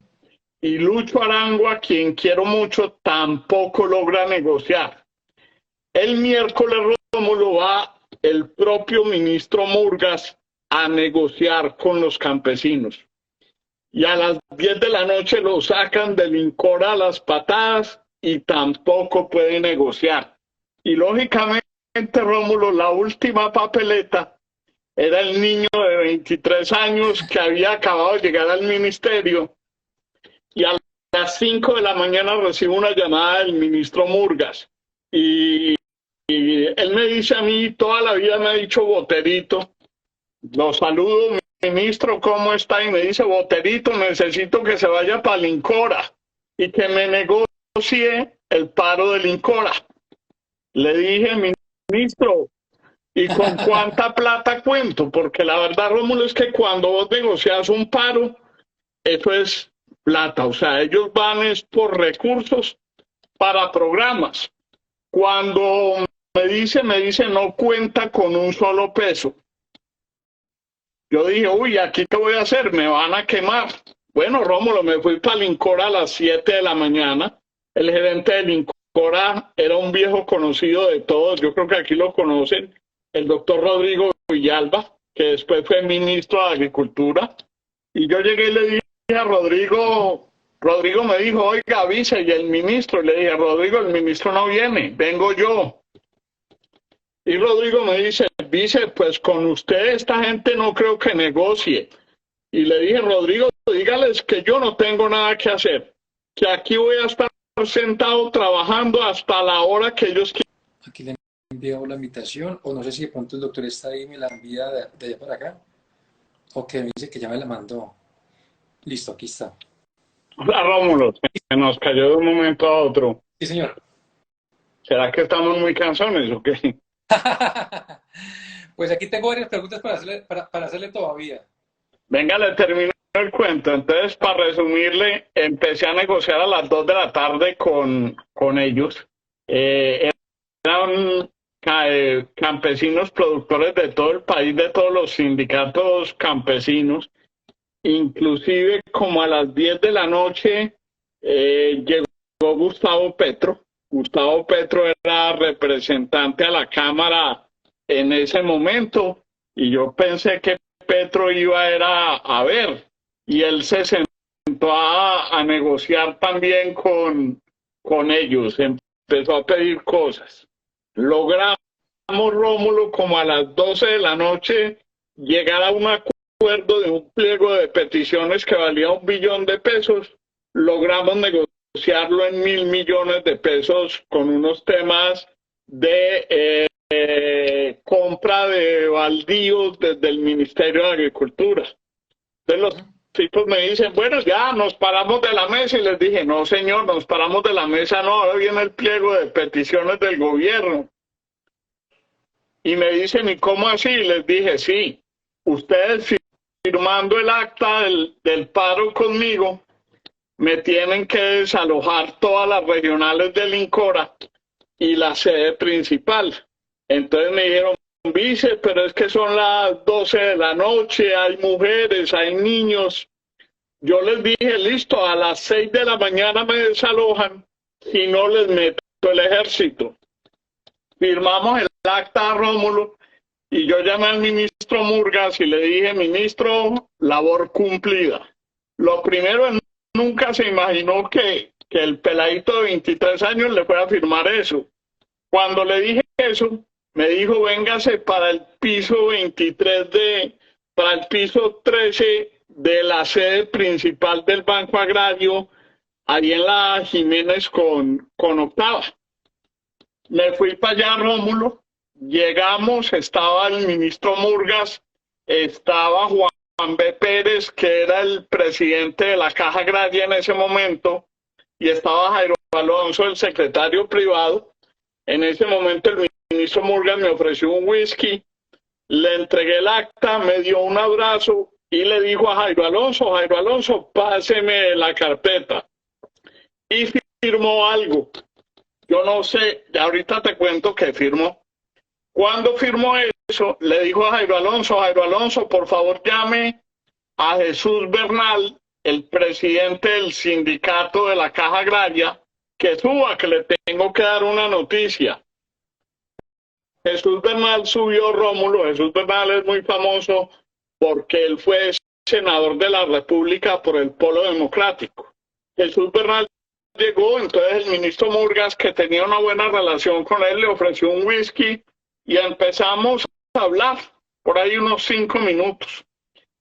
y Lucho Arango, a quien quiero mucho, tampoco logra negociar. El miércoles, Rómulo, va el propio ministro Murgas a negociar con los campesinos. Y a las 10 de la noche lo sacan del INCORA a las patadas y tampoco puede negociar. Y lógicamente, Rómulo, la última papeleta era el niño de 23 años que había acabado de llegar al ministerio y a las 5 de la mañana recibo una llamada del ministro Murgas y él me dice a mí, toda la vida me ha dicho Boterito, lo saludo, ministro, ¿cómo está? Y me dice, Boterito, necesito que se vaya para el INCORA y que me negocie el paro del INCORA. Le dije, ministro, ¿y con cuánta plata cuento? Porque la verdad, Rómulo, es que cuando vos negocias un paro, eso es plata. O sea, ellos van es por recursos para programas. Cuando me dice, no cuenta con un solo peso. Yo dije, uy, ¿aquí qué voy a hacer? Me van a quemar. Bueno, Rómulo, me fui para el INCORA a las 7 de la mañana. El gerente del INCORA era un viejo conocido de todos, yo creo que aquí lo conocen, el doctor Rodrigo Villalba, que después fue ministro de Agricultura. Y yo llegué y le dije a Rodrigo, Rodrigo me dijo, oiga, avise, y el ministro, y le dije, Rodrigo, el ministro no viene, vengo yo. Y Rodrigo me dice, vice, pues con usted esta gente no creo que negocie. Y le dije, Rodrigo, dígales que yo no tengo nada que hacer, que aquí voy a estar sentado trabajando hasta la hora que ellos quieran.
Aquí le envío la invitación, o no sé si de pronto el doctor está ahí y me la envía de allá para acá, o que me dice que ya me la mandó. Listo, aquí está.
Hola Rómulo, se nos cayó de un momento a otro.
Sí, señor.
¿Será que estamos muy cansones o qué?
Pues aquí tengo varias preguntas para hacerle todavía.
Venga, le termino el cuento. Entonces, para resumirle, empecé a negociar a las 2 de la tarde con ellos. Eran campesinos productores de todo el país, de todos los sindicatos campesinos. Inclusive como a las 10 de la noche llegó Gustavo Petro. Gustavo Petro era representante a la Cámara en ese momento y yo pensé que Petro iba era a ver y él se sentó a negociar también con ellos, empezó a pedir cosas. Logramos, Rómulo, como a las 12 de la noche llegar a un acuerdo de un pliego de peticiones que valía 1 billón de pesos. Logramos negociarlo en 1.000 millones de pesos con unos temas de compra de baldíos desde el Ministerio de Agricultura. Entonces los tipos me dicen, bueno, ya nos paramos de la mesa y les dije, no señor, nos paramos de la mesa, no, ahora viene el pliego de peticiones del gobierno. Y me dicen, ¿y cómo así? Y les dije, sí, ustedes firmando el acta del paro conmigo, me tienen que desalojar todas las regionales del INCORA y la sede principal. Entonces me dijeron, vice, pero es que son las 12 de la noche, hay mujeres, hay niños. Yo les dije, listo, a las 6 de la mañana me desalojan, si no les meto el ejército. Firmamos el acta, Rómulo, y yo llamé al ministro Murgas y le dije, ministro, labor cumplida. Lo primero, nunca se imaginó que el peladito de 23 años le fuera a firmar eso. Cuando le dije eso, me dijo, véngase para el piso 23 para el piso 13 de la sede principal del Banco Agrario, ahí en la Jiménez con Octava. Me fui para allá, Rómulo, llegamos, estaba el ministro Murgas, estaba Juan B. Pérez, que era el presidente de la Caja Agraria en ese momento, y estaba Jairo Alonso, el secretario privado. En ese momento el ministro Murgas me ofreció un whisky, le entregué el acta, me dio un abrazo y le dijo a Jairo Alonso, páseme la carpeta. Y firmó algo. Yo no sé, ahorita te cuento que firmó. Cuando firmó eso, le dijo a Jairo Alonso, por favor llame a Jesús Bernal, el presidente del sindicato de la Caja Agraria, que suba, que le tengo que dar una noticia. Jesús Bernal subió, Rómulo. Jesús Bernal es muy famoso porque él fue senador de la República por el Polo Democrático. Jesús Bernal llegó, entonces el ministro Murgas, que tenía una buena relación con él, le ofreció un whisky y empezamos a hablar por ahí unos 5 minutos.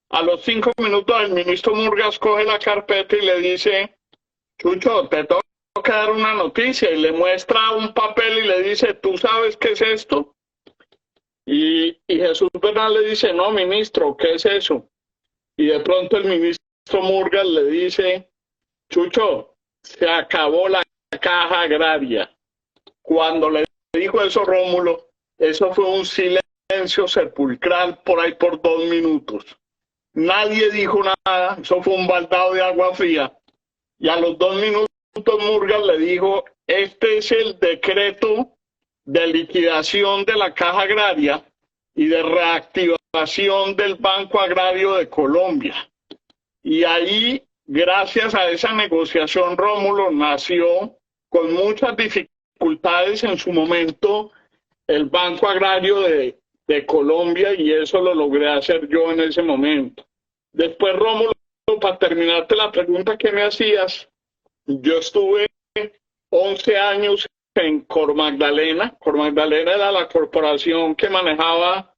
A los 5 minutos el ministro Murgas coge la carpeta y le dice, Chucho, te tengo que dar una noticia, y le muestra un papel y le dice, ¿tú sabes qué es esto? Y Jesús Bernal le dice, no, ministro, ¿qué es eso? Y de pronto el ministro Murgas le dice, Chucho, se acabó la Caja Agraria. Cuando le dijo eso Rómulo, eso fue un silencio sepulcral por ahí por 2 minutos. Nadie dijo nada, eso fue un baldado de agua fría. Y a los 2 minutos Murgas le dijo, este es el decreto de liquidación de la Caja Agraria y de reactivación del Banco Agrario de Colombia. Y ahí, gracias a esa negociación, Rómulo, nació con muchas dificultades en su momento el Banco Agrario de Colombia, y eso lo logré hacer yo en ese momento. Después, Rómulo, para terminarte la pregunta que me hacías, yo estuve 11 años en Cor Magdalena. Cor Magdalena era la corporación que manejaba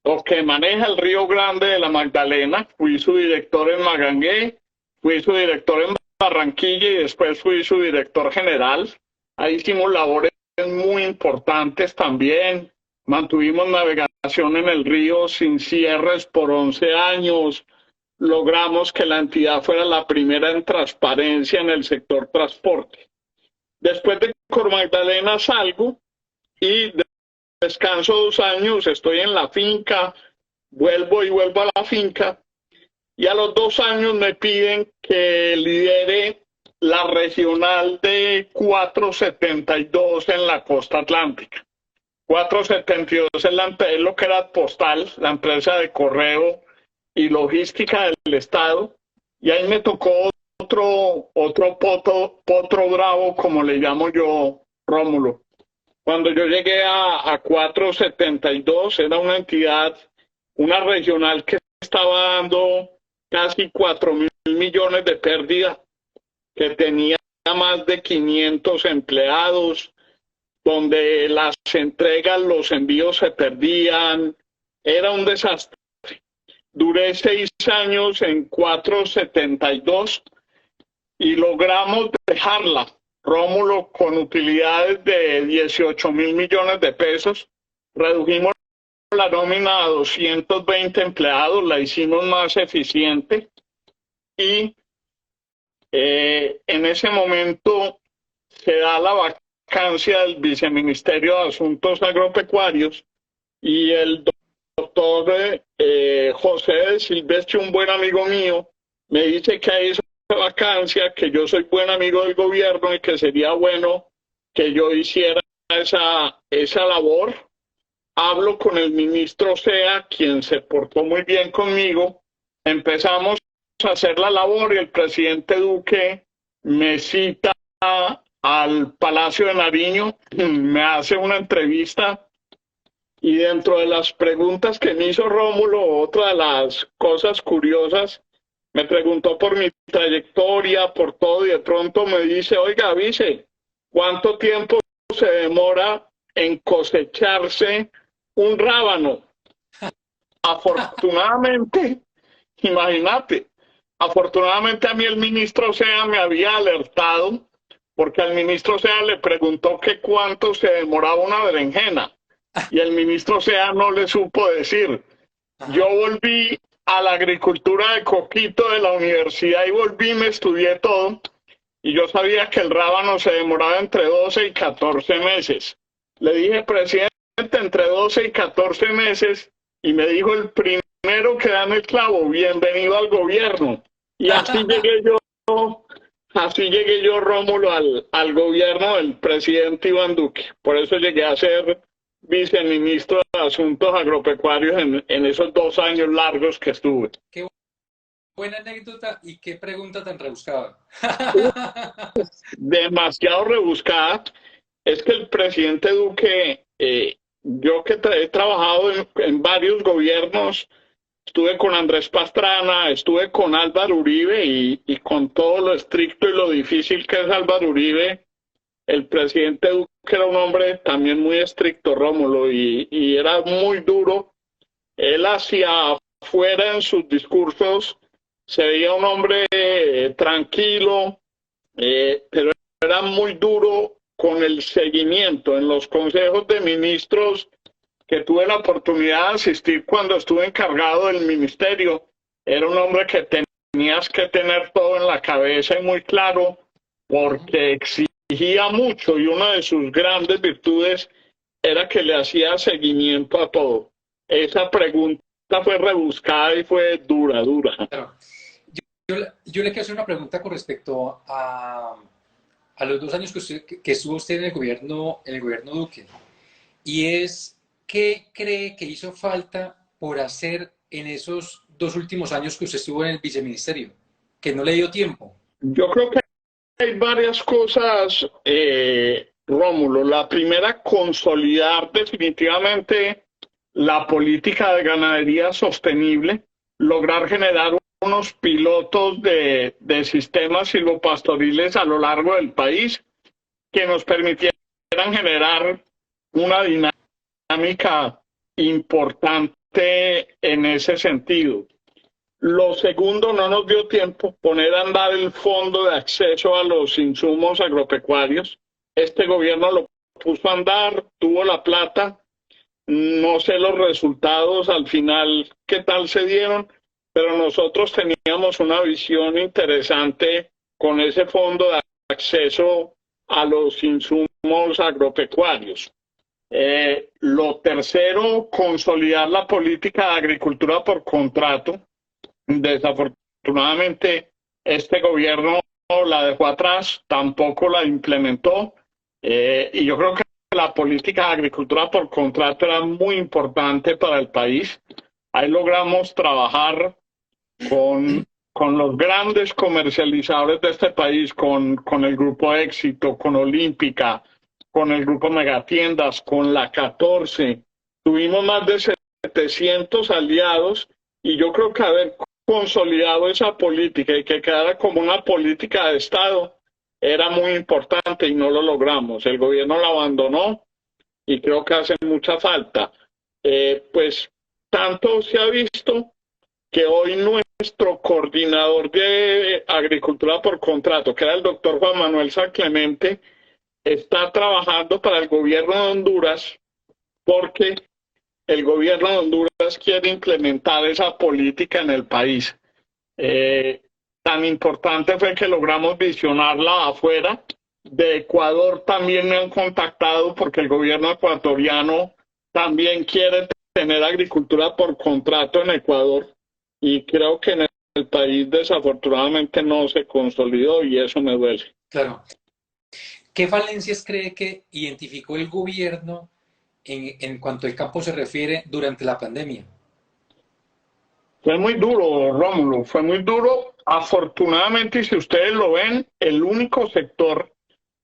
o que maneja el Río Grande de la Magdalena. Fui su director en Magangué, fui su director en Barranquilla y después fui su director general. Ahí hicimos labores muy importantes también. Mantuvimos navegación en el río sin cierres por 11 años. logramos que la entidad fuera la primera en transparencia en el sector transporte. Después de Cor Magdalena salgo y descanso 2 años, estoy en la finca, vuelvo a la finca y a los 2 años me piden que lidere la regional de 472 en la costa atlántica. 472 es lo que era Postal, la empresa de correo y logística del Estado, y ahí me tocó otro potro bravo, como le llamo yo, Rómulo. Cuando yo llegué a 472, era una entidad, una regional que estaba dando casi 4.000 millones de pérdida, que tenía más de 500 empleados, donde las entregas, los envíos se perdían, era un desastre. Duré 6 años en 472 y logramos dejarla, Rómulo, con utilidades de 18.000 millones de pesos. Redujimos la nómina a 220 empleados, la hicimos más eficiente y en ese momento se da la vacancia del Viceministerio de Asuntos Agropecuarios y el doctor José de Silvestre, un buen amigo mío, me dice que hay esa vacancia, que yo soy buen amigo del gobierno y que sería bueno que yo hiciera esa labor. Hablo con el ministro Sea, quien se portó muy bien conmigo, empezamos a hacer la labor y el presidente Duque me cita al Palacio de Nariño, me hace una entrevista y dentro de las preguntas que me hizo Rómulo, otra de las cosas curiosas, me preguntó por mi trayectoria, por todo, y de pronto me dice, oiga, vice, ¿cuánto tiempo se demora en cosecharse un rábano? Afortunadamente, imagínate, afortunadamente a mí el ministro Sea me había alertado, porque al ministro Sea le preguntó que cuánto se demoraba una berenjena, y el ministro Sea no le supo decir. Yo volví a la agricultura de coquito de la universidad y volví, me estudié todo, y yo sabía que el rábano se demoraba entre 12 y 14 meses. Le dije, presidente, entre 12 y 14 meses, y me dijo, el primero que da en el clavo, bienvenido al gobierno. Y así llegué yo, Rómulo, al gobierno del presidente Iván Duque. Por eso llegué a ser viceministro de Asuntos Agropecuarios en esos 2 años largos que estuve.
Qué buena anécdota y qué pregunta tan rebuscada.
Demasiado rebuscada. Es que el presidente Duque, yo que he trabajado en varios gobiernos, estuve con Andrés Pastrana, estuve con Álvaro Uribe y con todo lo estricto y lo difícil que es Álvaro Uribe, el presidente Duque era un hombre también muy estricto, Rómulo, y era muy duro. Él hacia afuera en sus discursos se veía un hombre tranquilo, pero era muy duro con el seguimiento. En los consejos de ministros que tuve la oportunidad de asistir cuando estuve encargado del ministerio, era un hombre que tenías que tener todo en la cabeza y muy claro, porque exigía mucho y una de sus grandes virtudes era que le hacía seguimiento a todo. Esa pregunta fue rebuscada y fue dura.
Claro. Yo le quiero hacer una pregunta con respecto a los 2 años que estuvo usted en el gobierno Duque. Y es, ¿qué cree que hizo falta por hacer en esos 2 últimos años que usted estuvo en el viceministerio? Que no le dio tiempo.
Yo creo que hay varias cosas, Rómulo. La primera, consolidar definitivamente la política de ganadería sostenible, lograr generar unos pilotos de sistemas silvopastoriles a lo largo del país que nos permitieran generar una dinámica importante en ese sentido. Lo segundo, no nos dio tiempo poner a andar el fondo de acceso a los insumos agropecuarios. Este gobierno lo puso a andar, tuvo la plata, no sé los resultados al final qué tal se dieron, pero nosotros teníamos una visión interesante con ese fondo de acceso a los insumos agropecuarios. Lo tercero, consolidar la política de agricultura por contrato. Desafortunadamente, este gobierno la dejó atrás, tampoco la implementó, y yo creo que la política de agricultura por contrato era muy importante para el país. Ahí logramos trabajar con los grandes comercializadores de este país, con el Grupo Éxito, con Olímpica, con el Grupo Megatiendas, con la 14. Tuvimos más de 700 aliados y yo creo que haber consolidado esa política y que quedara como una política de Estado era muy importante y no lo logramos. El gobierno la abandonó y creo que hace mucha falta. Pues tanto se ha visto que hoy nuestro coordinador de agricultura por contrato, que era el doctor Juan Manuel San Clemente, está trabajando para el gobierno de Honduras porque el gobierno de Honduras quiere implementar esa política en el país. Tan importante fue que logramos visionarla afuera. De Ecuador también me han contactado porque el gobierno ecuatoriano también quiere tener agricultura por contrato en Ecuador y creo que en el país desafortunadamente no se consolidó y eso me duele.
Claro. ¿Qué falencias cree que identificó el gobierno en cuanto al campo se refiere durante la pandemia?
Fue muy duro, Rómulo, fue muy duro. Afortunadamente, y si ustedes lo ven, el único sector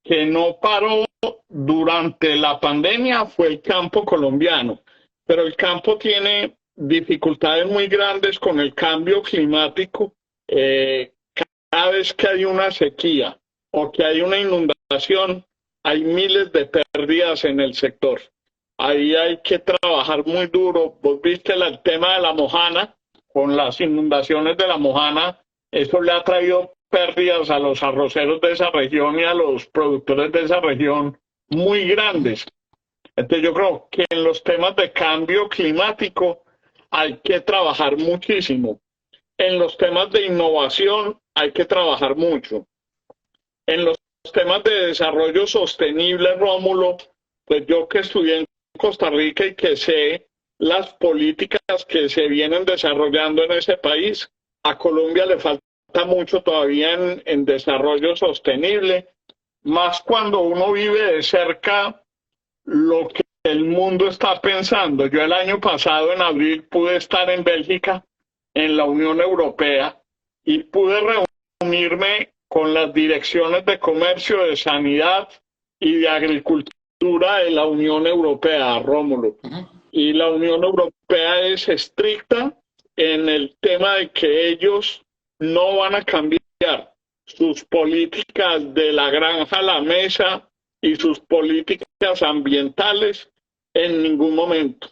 que no paró durante la pandemia fue el campo colombiano. Pero el campo tiene dificultades muy grandes con el cambio climático. Cada vez que hay una sequía o que hay una inundación, hay miles de pérdidas en el sector. Ahí hay que trabajar muy duro. Vos viste el tema de la Mojana, con las inundaciones de la Mojana, eso le ha traído pérdidas a los arroceros de esa región y a los productores de esa región muy grandes. Entonces yo creo que en los temas de cambio climático hay que trabajar muchísimo. En los temas de innovación hay que trabajar mucho. En los temas de desarrollo sostenible, Rómulo, pues yo que estudié en Costa Rica y que sé las políticas que se vienen desarrollando en ese país, a Colombia le falta mucho todavía en desarrollo sostenible, más cuando uno vive de cerca lo que el mundo está pensando. Yo el año pasado, en abril, pude estar en Bélgica, en la Unión Europea, y pude reunirme con las direcciones de comercio, de sanidad y de agricultura de la Unión Europea, Rómulo. Y la Unión Europea es estricta en el tema de que ellos no van a cambiar sus políticas de la granja a la mesa y sus políticas ambientales en ningún momento.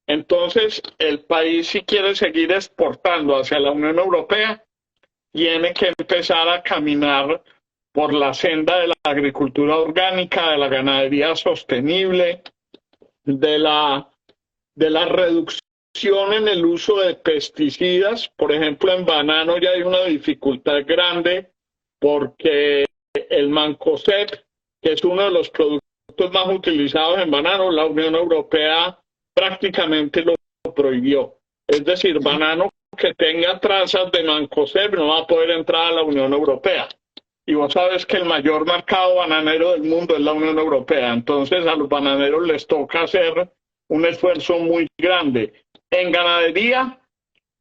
Entonces, el país, si quiere seguir exportando hacia la Unión Europea, tiene que empezar a caminar por la senda de la agricultura orgánica, de la ganadería sostenible, de la reducción en el uso de pesticidas. Por ejemplo, en banano ya hay una dificultad grande porque el mancozeb, que es uno de los productos más utilizados en banano, la Unión Europea prácticamente lo prohibió. Es decir, banano que tenga trazas de mancozeb no va a poder entrar a la Unión Europea. Y vos sabes que el mayor mercado bananero del mundo es la Unión Europea. Entonces a los bananeros les toca hacer un esfuerzo muy grande. En ganadería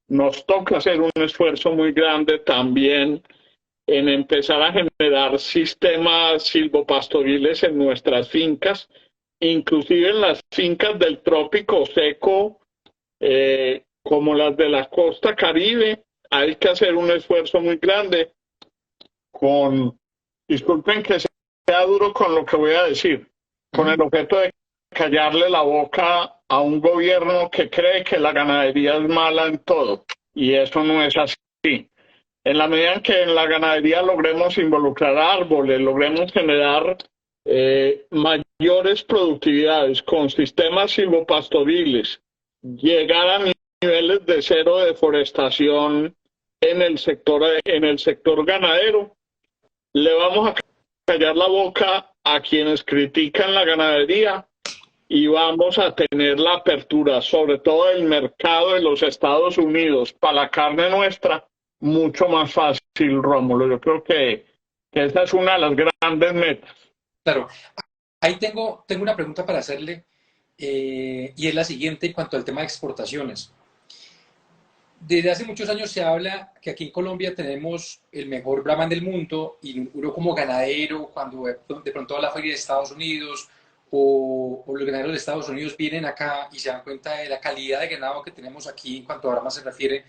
nos toca hacer un esfuerzo muy grande también en empezar a generar sistemas silvopastoriles en nuestras fincas, inclusive en las fincas del trópico seco, como las de la costa Caribe. Hay que hacer un esfuerzo muy grande disculpen que sea duro con lo que voy a decir, con el objeto de callarle la boca a un gobierno que cree que la ganadería es mala en todo, y eso no es así. En la medida en que en la ganadería logremos involucrar árboles, logremos generar mayores productividades con sistemas silvopastoriles, llegar a niveles de cero deforestación en el sector ganadero. Le vamos a callar la boca a quienes critican la ganadería y vamos a tener la apertura, sobre todo del mercado de los Estados Unidos, para la carne nuestra, mucho más fácil, Rómulo. Yo creo que esa es una de las grandes metas.
Claro, ahí tengo una pregunta para hacerle y es la siguiente en cuanto al tema de exportaciones. Desde hace muchos años se habla que aquí en Colombia tenemos el mejor Brahman del mundo y uno como ganadero, cuando de pronto va a la feria de Estados Unidos o los ganaderos de Estados Unidos vienen acá y se dan cuenta de la calidad de ganado que tenemos aquí en cuanto a Brahman se refiere,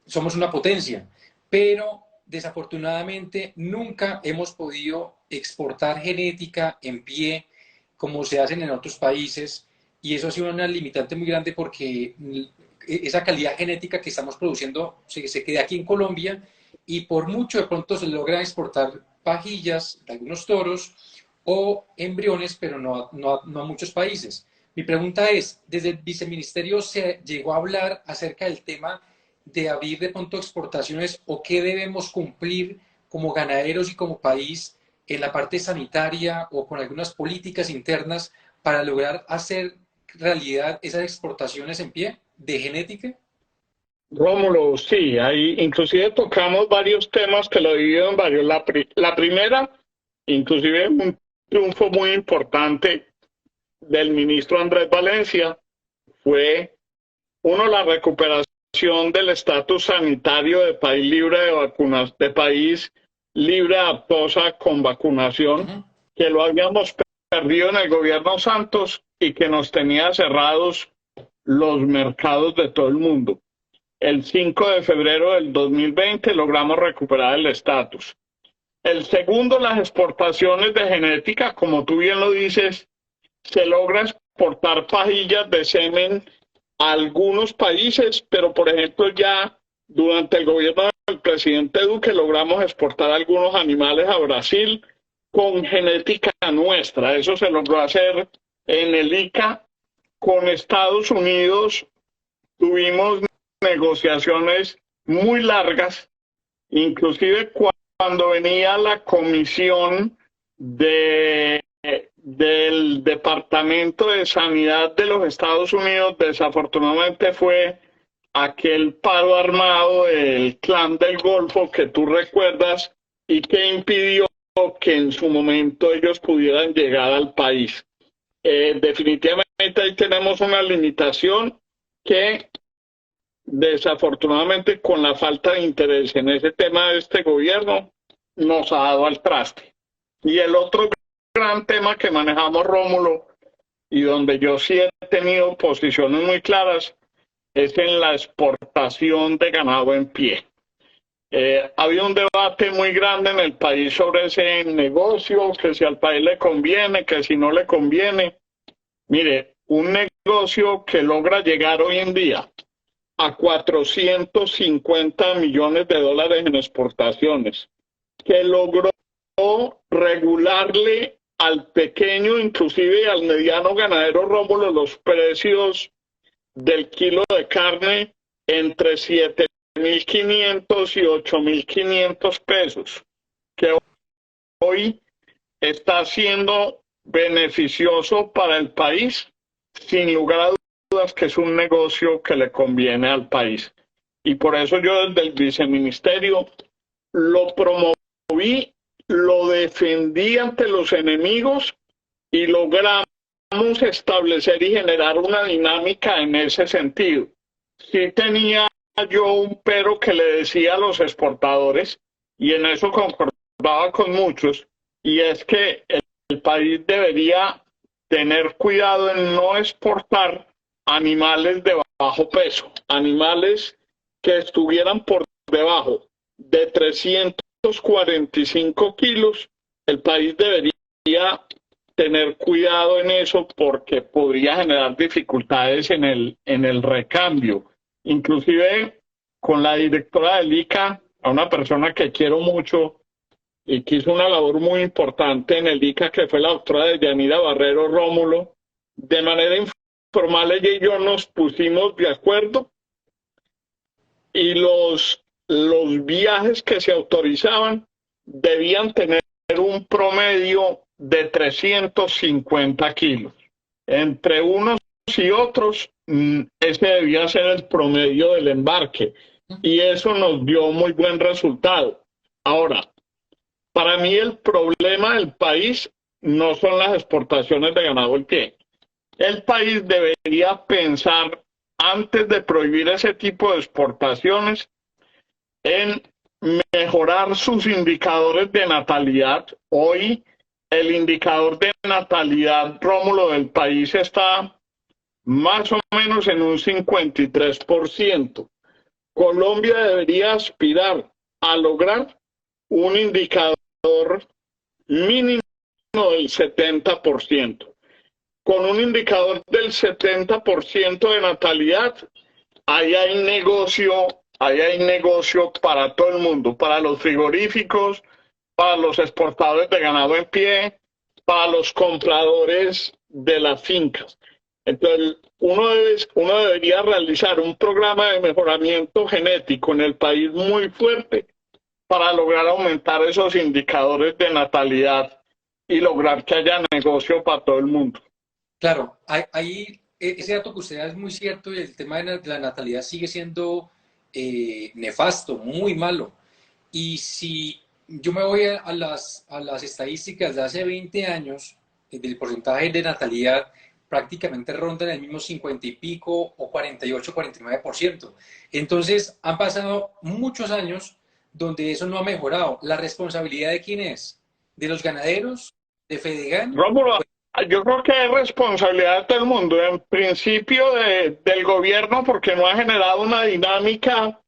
somos una potencia, pero desafortunadamente nunca hemos podido exportar genética en pie como se hacen en otros países y eso ha sido una limitante muy grande porque esa calidad genética que estamos produciendo se queda aquí en Colombia y por mucho de pronto se logran exportar pajillas de algunos toros o embriones, pero no a muchos países. Mi pregunta es, ¿desde el viceministerio se llegó a hablar acerca del tema de abrir de pronto exportaciones o qué debemos cumplir como ganaderos y como país en la parte sanitaria o con algunas políticas internas para lograr hacer realidad esas exportaciones en pie de genética?
Rómulo, sí, ahí inclusive tocamos varios temas que lo divido en varios. La primera, inclusive un triunfo muy importante del ministro Andrés Valencia, fue uno, la recuperación del estatus sanitario de país libre de vacunas, de país libre adaptosa con vacunación, que lo habíamos perdido en el gobierno Santos y que nos tenía cerrados los mercados de todo el mundo. El 5 de febrero del 2020 logramos recuperar el estatus. El segundo, las exportaciones de genética, como tú bien lo dices, se logra exportar pajillas de semen a algunos países, pero por ejemplo ya durante el gobierno del presidente Duque logramos exportar algunos animales a Brasil con genética nuestra. Eso se logró hacer en el ICA. Con Estados Unidos tuvimos negociaciones muy largas, inclusive cuando venía la comisión del Departamento de Sanidad de los Estados Unidos, desafortunadamente fue aquel paro armado del Clan del Golfo que tú recuerdas y que impidió que en su momento ellos pudieran llegar al país. Definitivamente ahí tenemos una limitación que desafortunadamente con la falta de interés en ese tema de este gobierno nos ha dado al traste. Y el otro gran tema que manejamos, Rómulo, y donde yo sí he tenido posiciones muy claras, es en la exportación de ganado en pie. Había un debate muy grande en el país sobre ese negocio, que si al país le conviene, que si no le conviene. Mire, un negocio que logra llegar hoy en día a 450 millones de dólares en exportaciones, que logró regularle al pequeño, inclusive al mediano ganadero, Rómulo, los precios del kilo de carne entre 7.500 y 8.500 pesos, que hoy está siendo beneficioso para el país, sin lugar a dudas que es un negocio que le conviene al país. Y por eso yo desde el viceministerio lo promoví, lo defendí ante los enemigos y logramos establecer y generar una dinámica en ese sentido. Sí tenía yo un pero que le decía a los exportadores, y en eso concordaba con muchos, y es que el país debería tener cuidado en no exportar animales de bajo peso, animales que estuvieran por debajo de 345 kilos. El país debería tener cuidado en eso porque podría generar dificultades en el recambio. Inclusive con la directora del ICA, a una persona que quiero mucho y que hizo una labor muy importante en el ICA, que fue la doctora Deyanira Barrero Rómulo, de manera formales y yo nos pusimos de acuerdo y los viajes que se autorizaban debían tener un promedio de 350 kilos. Entre unos y otros, ese debía ser el promedio del embarque y eso nos dio muy buen resultado. Ahora, para mí el problema del país no son las exportaciones de ganado en pie. El país debería pensar, antes de prohibir ese tipo de exportaciones, en mejorar sus indicadores de natalidad. Hoy el indicador de natalidad, Rómulo, del país está más o menos en un 53%. Colombia debería aspirar a lograr un indicador mínimo del 70%. Con un indicador del 70% de natalidad, ahí hay negocio para todo el mundo, para los frigoríficos, para los exportadores de ganado en pie, para los compradores de las fincas. Entonces, uno debería realizar un programa de mejoramiento genético en el país muy fuerte para lograr aumentar esos indicadores de natalidad y lograr que haya negocio para todo el mundo.
Claro, ahí ese dato que usted da es muy cierto y el tema de la natalidad sigue siendo nefasto, muy malo. Y si yo me voy a las estadísticas de hace 20 años, del porcentaje de natalidad prácticamente ronda en el mismo 50 y pico o 48, 49%. Entonces han pasado muchos años donde eso no ha mejorado. ¿La responsabilidad de quién es? ¿De los ganaderos? ¿De Fedegan?
Rómulo, yo creo que es responsabilidad de todo el mundo, en principio del gobierno, porque no ha generado una dinámica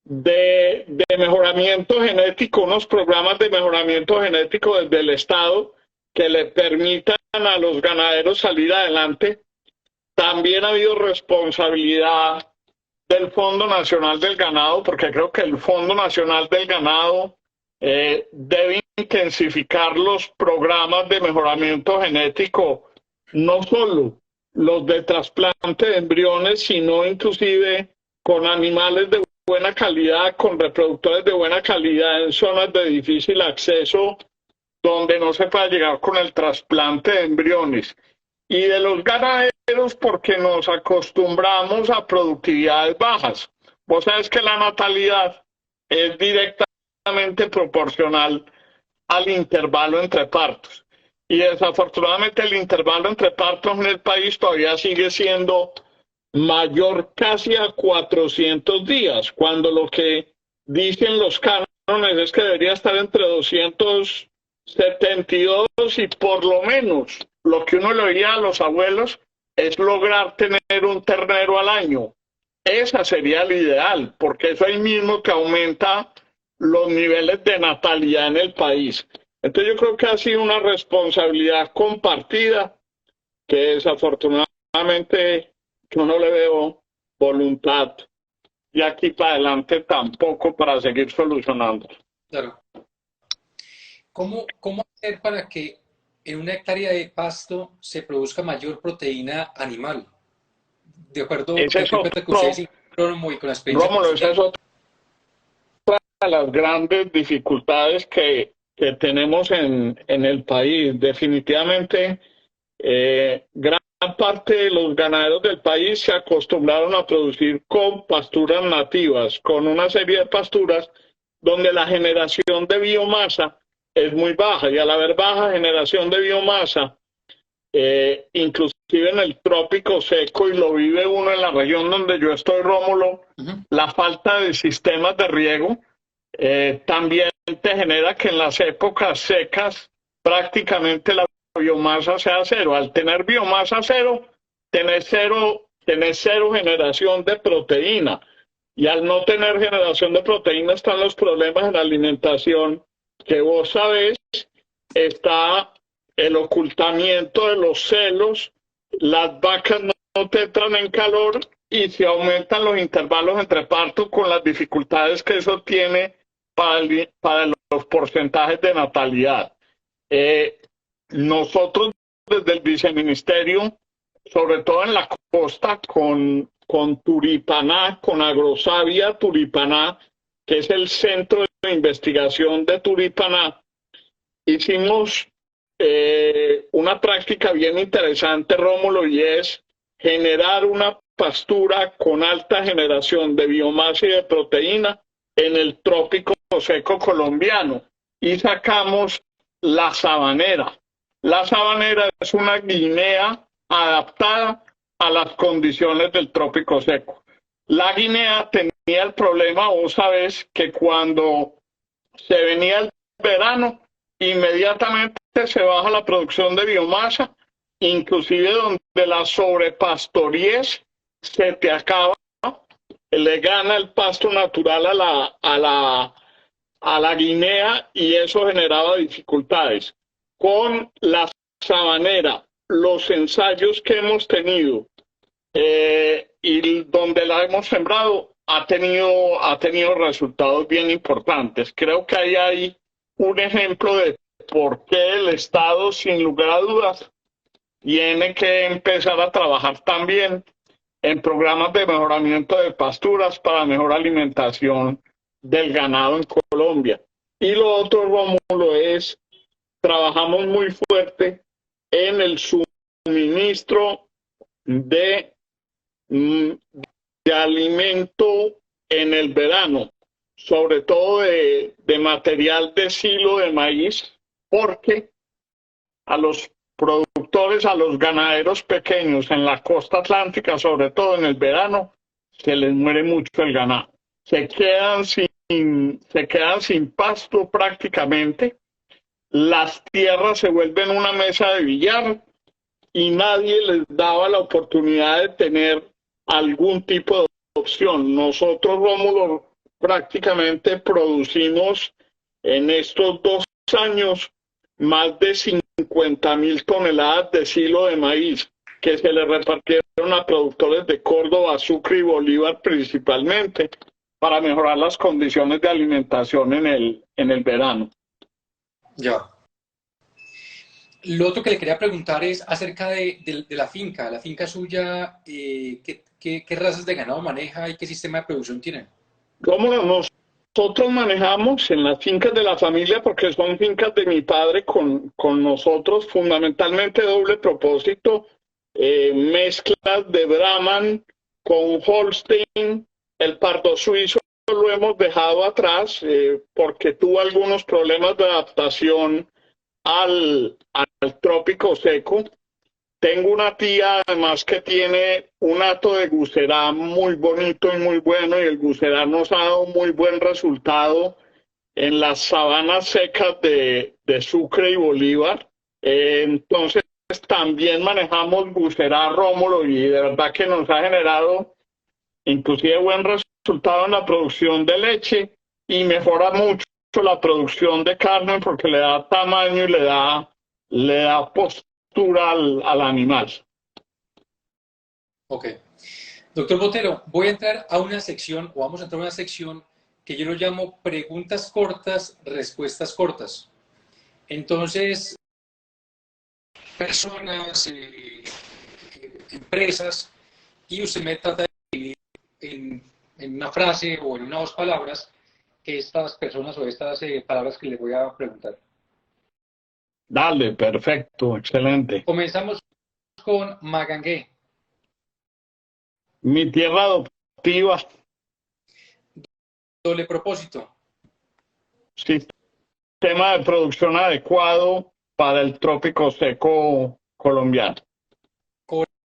de mejoramiento genético, unos programas de mejoramiento genético desde el Estado que le permitan a los ganaderos salir adelante. También ha habido responsabilidad del Fondo Nacional del Ganado, porque creo que el Fondo Nacional del Ganado debe intensificar los programas de mejoramiento genético, no solo los de trasplante de embriones, sino inclusive con animales de buena calidad, con reproductores de buena calidad en zonas de difícil acceso, donde no se pueda llegar con el trasplante de embriones. Y de los ganaderos, porque nos acostumbramos a productividades bajas. Vos sabes que la natalidad es directamente proporcional al intervalo entre partos. Y desafortunadamente el intervalo entre partos en el país todavía sigue siendo mayor casi a 400 días, cuando lo que dicen los cánones es que debería estar entre 272 y por lo menos lo que uno le oía a los abuelos es lograr tener un ternero al año. Esa sería el ideal, porque es ahí mismo que aumenta los niveles de natalidad en el país. Entonces yo creo que ha sido una responsabilidad compartida que desafortunadamente yo no le veo voluntad y aquí para adelante tampoco para seguir solucionando.
Claro. ¿Cómo hacer para que en una hectárea de pasto se produzca mayor proteína animal? De acuerdo,
Ese es
que ustedes y con la experiencia.
Rómulo, esa es otra de las grandes dificultades que tenemos en el país. Definitivamente, gran parte de los ganaderos del país se acostumbraron a producir con pasturas nativas, con una serie de pasturas donde la generación de biomasa es muy baja, y al haber baja generación de biomasa, inclusive en el trópico seco, y lo vive uno en la región donde yo estoy, Rómulo, la falta de sistemas de riego también te genera que en las épocas secas prácticamente la biomasa sea cero. Al tener biomasa cero, tenés cero generación de proteína. Y al no tener generación de proteína están los problemas en la alimentación que vos sabés. Está el ocultamiento de los celos, las vacas no tetran en calor y se aumentan los intervalos entre partos con las dificultades que eso tiene para los porcentajes de natalidad. Nosotros desde el viceministerio sobre todo en la costa, con Turipaná, con Agrosavia Turipaná, que es el centro de investigación de Turipaná. Hicimos una práctica bien interesante, Rómulo, y es generar una pastura con alta generación de biomasa y de proteína en el trópico seco colombiano. Y sacamos la sabanera. La sabanera es una guinea adaptada a las condiciones del trópico seco. La guinea tenía el problema, vos sabés, que cuando se venía el verano, inmediatamente se baja la producción de biomasa, inclusive donde la sobrepastoriez se te acaba, le gana el pasto natural a la guinea y eso generaba dificultades. Con la sabanera, los ensayos que hemos tenido y donde la hemos sembrado ha tenido resultados bien importantes. Creo que ahí hay un ejemplo de por qué el Estado, sin lugar a dudas, tiene que empezar a trabajar también en programas de mejoramiento de pasturas para mejor alimentación del ganado en Colombia. Y lo otro, Rómulo, es trabajamos muy fuerte en el suministro de de alimento en el verano, sobre todo de material de silo de maíz, porque a los productores, a los ganaderos pequeños en la costa atlántica, sobre todo en el verano, se les muere mucho el ganado. Se quedan sin pasto prácticamente, las tierras se vuelven una mesa de billar y nadie les daba la oportunidad de tener algún tipo de opción. Nosotros, Rómulo, prácticamente producimos en estos 2 años más de 50.000 toneladas de silo de maíz que se le repartieron a productores de Córdoba, Sucre y Bolívar principalmente para mejorar las condiciones de alimentación en el verano.
Ya. Lo otro que le quería preguntar es acerca de la finca. La finca suya, ¿qué razas de ganado maneja y qué sistema de producción tiene?
¿Cómo nosotros manejamos en las fincas de la familia, porque son fincas de mi padre con nosotros, fundamentalmente doble propósito, mezclas de Brahman con Holstein, el pardo suizo lo hemos dejado atrás porque tuvo algunos problemas de adaptación al trópico seco. Tengo una tía además que tiene un hato de Gusera muy bonito y muy bueno y el Gusera nos ha dado muy buen resultado en las sabanas secas de Sucre y Bolívar. Entonces también manejamos Gusera Rómulo y de verdad que nos ha generado inclusive buen resultado en la producción de leche y mejora mucho la producción de carne porque le da tamaño y le da postura al animal.
Ok. Doctor Botero, voy a entrar a una sección, o vamos a entrar a una sección que yo lo llamo preguntas cortas, respuestas cortas. Entonces, personas, empresas, y usted me trata de dividir en una frase o en una o dos palabras estas personas o estas palabras que le voy a preguntar.
Dale, perfecto, excelente.
Comenzamos con Magangué.
Mi tierra adoptiva,
Doble propósito.
sistema de producción adecuado para el trópico seco colombiano.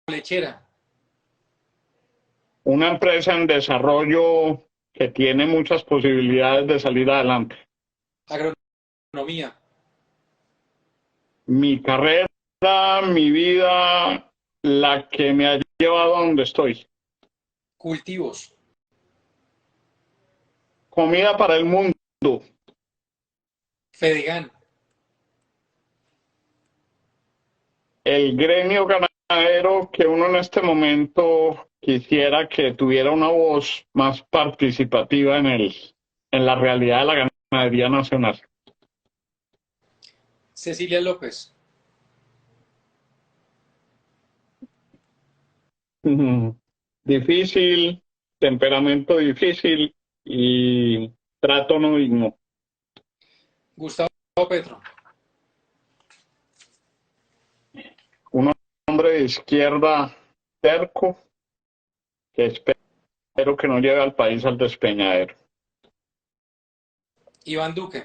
Lechera.
Una empresa en desarrollo que tiene muchas posibilidades de salir adelante.
Agronomía.
Mi carrera, mi vida, la que me ha llevado a donde estoy.
Cultivos.
Comida para el mundo.
Fedegan.
El gremio ganadero que uno en este momento quisiera que tuviera una voz más participativa en la realidad de la ganadería nacional.
Cecilia López.
Difícil, temperamento difícil y trato no digno.
Gustavo Petro.
Un hombre de izquierda terco que espero que no lleve al país al despeñadero.
Iván Duque.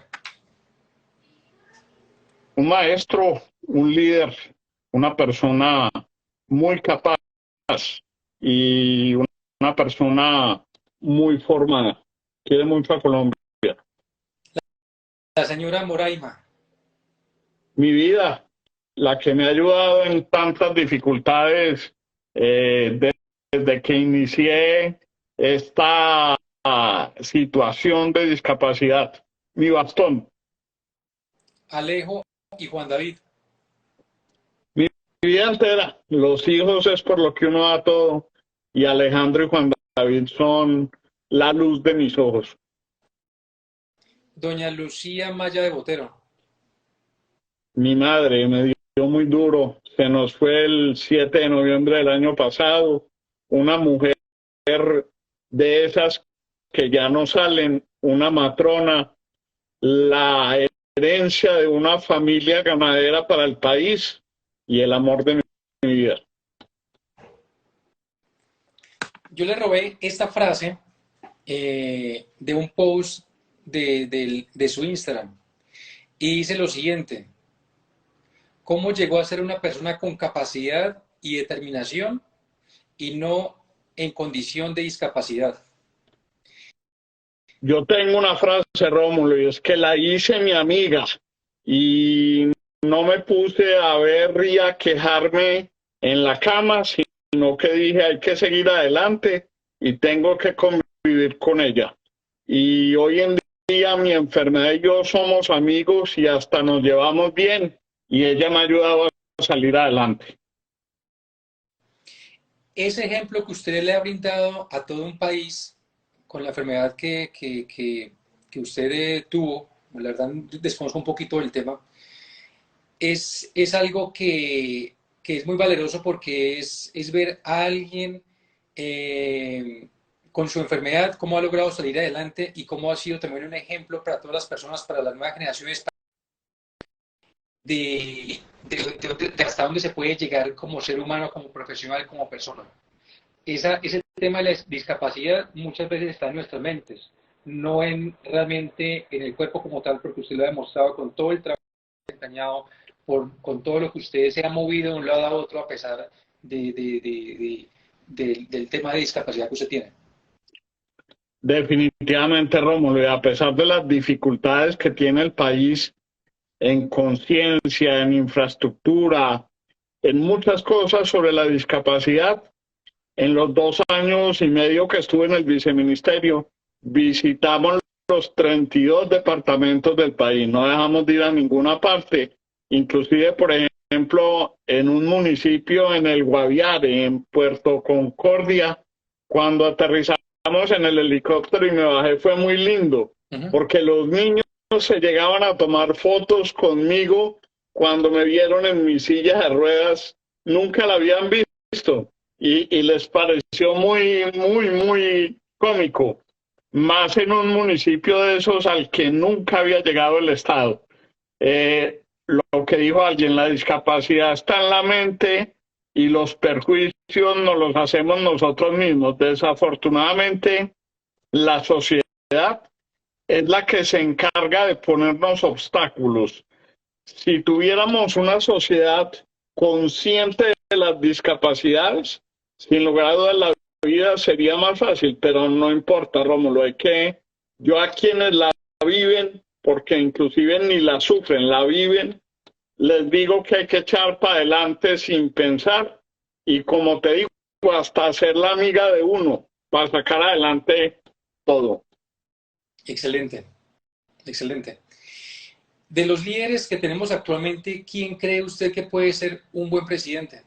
Un maestro, un líder, una persona muy capaz y una persona muy formada. Quiere mucho a Colombia.
La señora Moraima.
Mi vida, la que me ha ayudado en tantas dificultades desde que inicié esta situación de discapacidad. Mi bastón.
Alejo y Juan David.
Mi vida entera. Los hijos es por lo que uno da todo. Y Alejandro y Juan David son la luz de mis ojos.
Doña Lucía Maya de Botero.
Mi madre me dio muy duro. Se nos fue el 7 de noviembre del año pasado. Una mujer de esas que ya no salen, una matrona, la herencia de una familia ganadera para el país y el amor de mi vida.
Yo le robé esta frase de un post de su Instagram y dice lo siguiente: ¿cómo llegó a ser una persona con capacidad y determinación y no en condición de discapacidad?
Yo tengo una frase, Rómulo, y es que la hice mi amiga y no me puse a ver y a quejarme en la cama, sino que dije hay que seguir adelante y tengo que convivir con ella. Y hoy en día mi enfermedad y yo somos amigos y hasta nos llevamos bien y ella me ha ayudado a salir adelante.
Ese ejemplo que usted le ha brindado a todo un país con la enfermedad que usted tuvo, la verdad desconozco un poquito del tema, es algo que es muy valeroso porque es ver a alguien con su enfermedad, cómo ha logrado salir adelante y cómo ha sido también un ejemplo para todas las personas, para las nuevas generaciones, de hasta dónde se puede llegar como ser humano, como profesional, como persona. Ese tema de la discapacidad muchas veces está en nuestras mentes, no en realmente en el cuerpo como tal, porque usted lo ha demostrado con todo el trabajo engañado, con todo lo que usted se ha movido de un lado a otro a pesar del tema de discapacidad que usted tiene.
Definitivamente, Rómulo, y a pesar de las dificultades que tiene el país en conciencia, en infraestructura, en muchas cosas sobre la discapacidad, en los 2 años y medio que estuve en el viceministerio, visitamos los 32 departamentos del país, no dejamos de ir a ninguna parte, inclusive, por ejemplo, en un municipio en el Guaviare, en Puerto Concordia, cuando aterrizamos en el helicóptero y me bajé, fue muy lindo, porque los niños se llegaban a tomar fotos conmigo cuando me vieron en mi silla de ruedas, nunca la habían visto y les pareció muy cómico, más en un municipio de esos al que nunca había llegado el Estado. Lo que dijo alguien, la discapacidad está en la mente y los perjuicios nos los hacemos nosotros mismos. Desafortunadamente, la sociedad es la que se encarga de ponernos obstáculos. Si tuviéramos una sociedad consciente de las discapacidades, sin lugar a dudas la vida sería más fácil, pero no importa, Rómulo, yo a quienes la viven, porque inclusive ni la sufren, la viven, les digo que hay que echar para adelante sin pensar y, como te digo, hasta ser la amiga de uno para sacar adelante todo.
Excelente, excelente. De los líderes que tenemos actualmente, ¿quién cree usted que puede ser un buen presidente?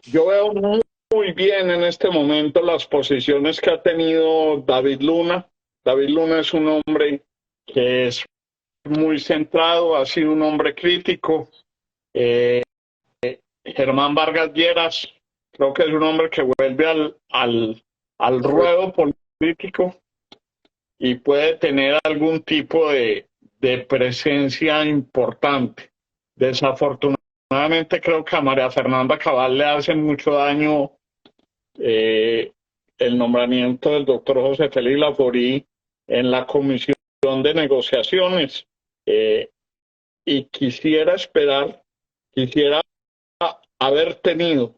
Yo veo muy bien en este momento las posiciones que ha tenido David Luna. David Luna es un hombre que es muy centrado, ha sido un hombre crítico, Germán Vargas Lleras, creo que es un hombre que vuelve al ruedo político y puede tener algún tipo de presencia importante. Desafortunadamente creo que a María Fernanda Cabal le hace mucho daño eh, el nombramiento del doctor José Félix Laforí en la comisión de negociaciones. Eh, y quisiera haber tenido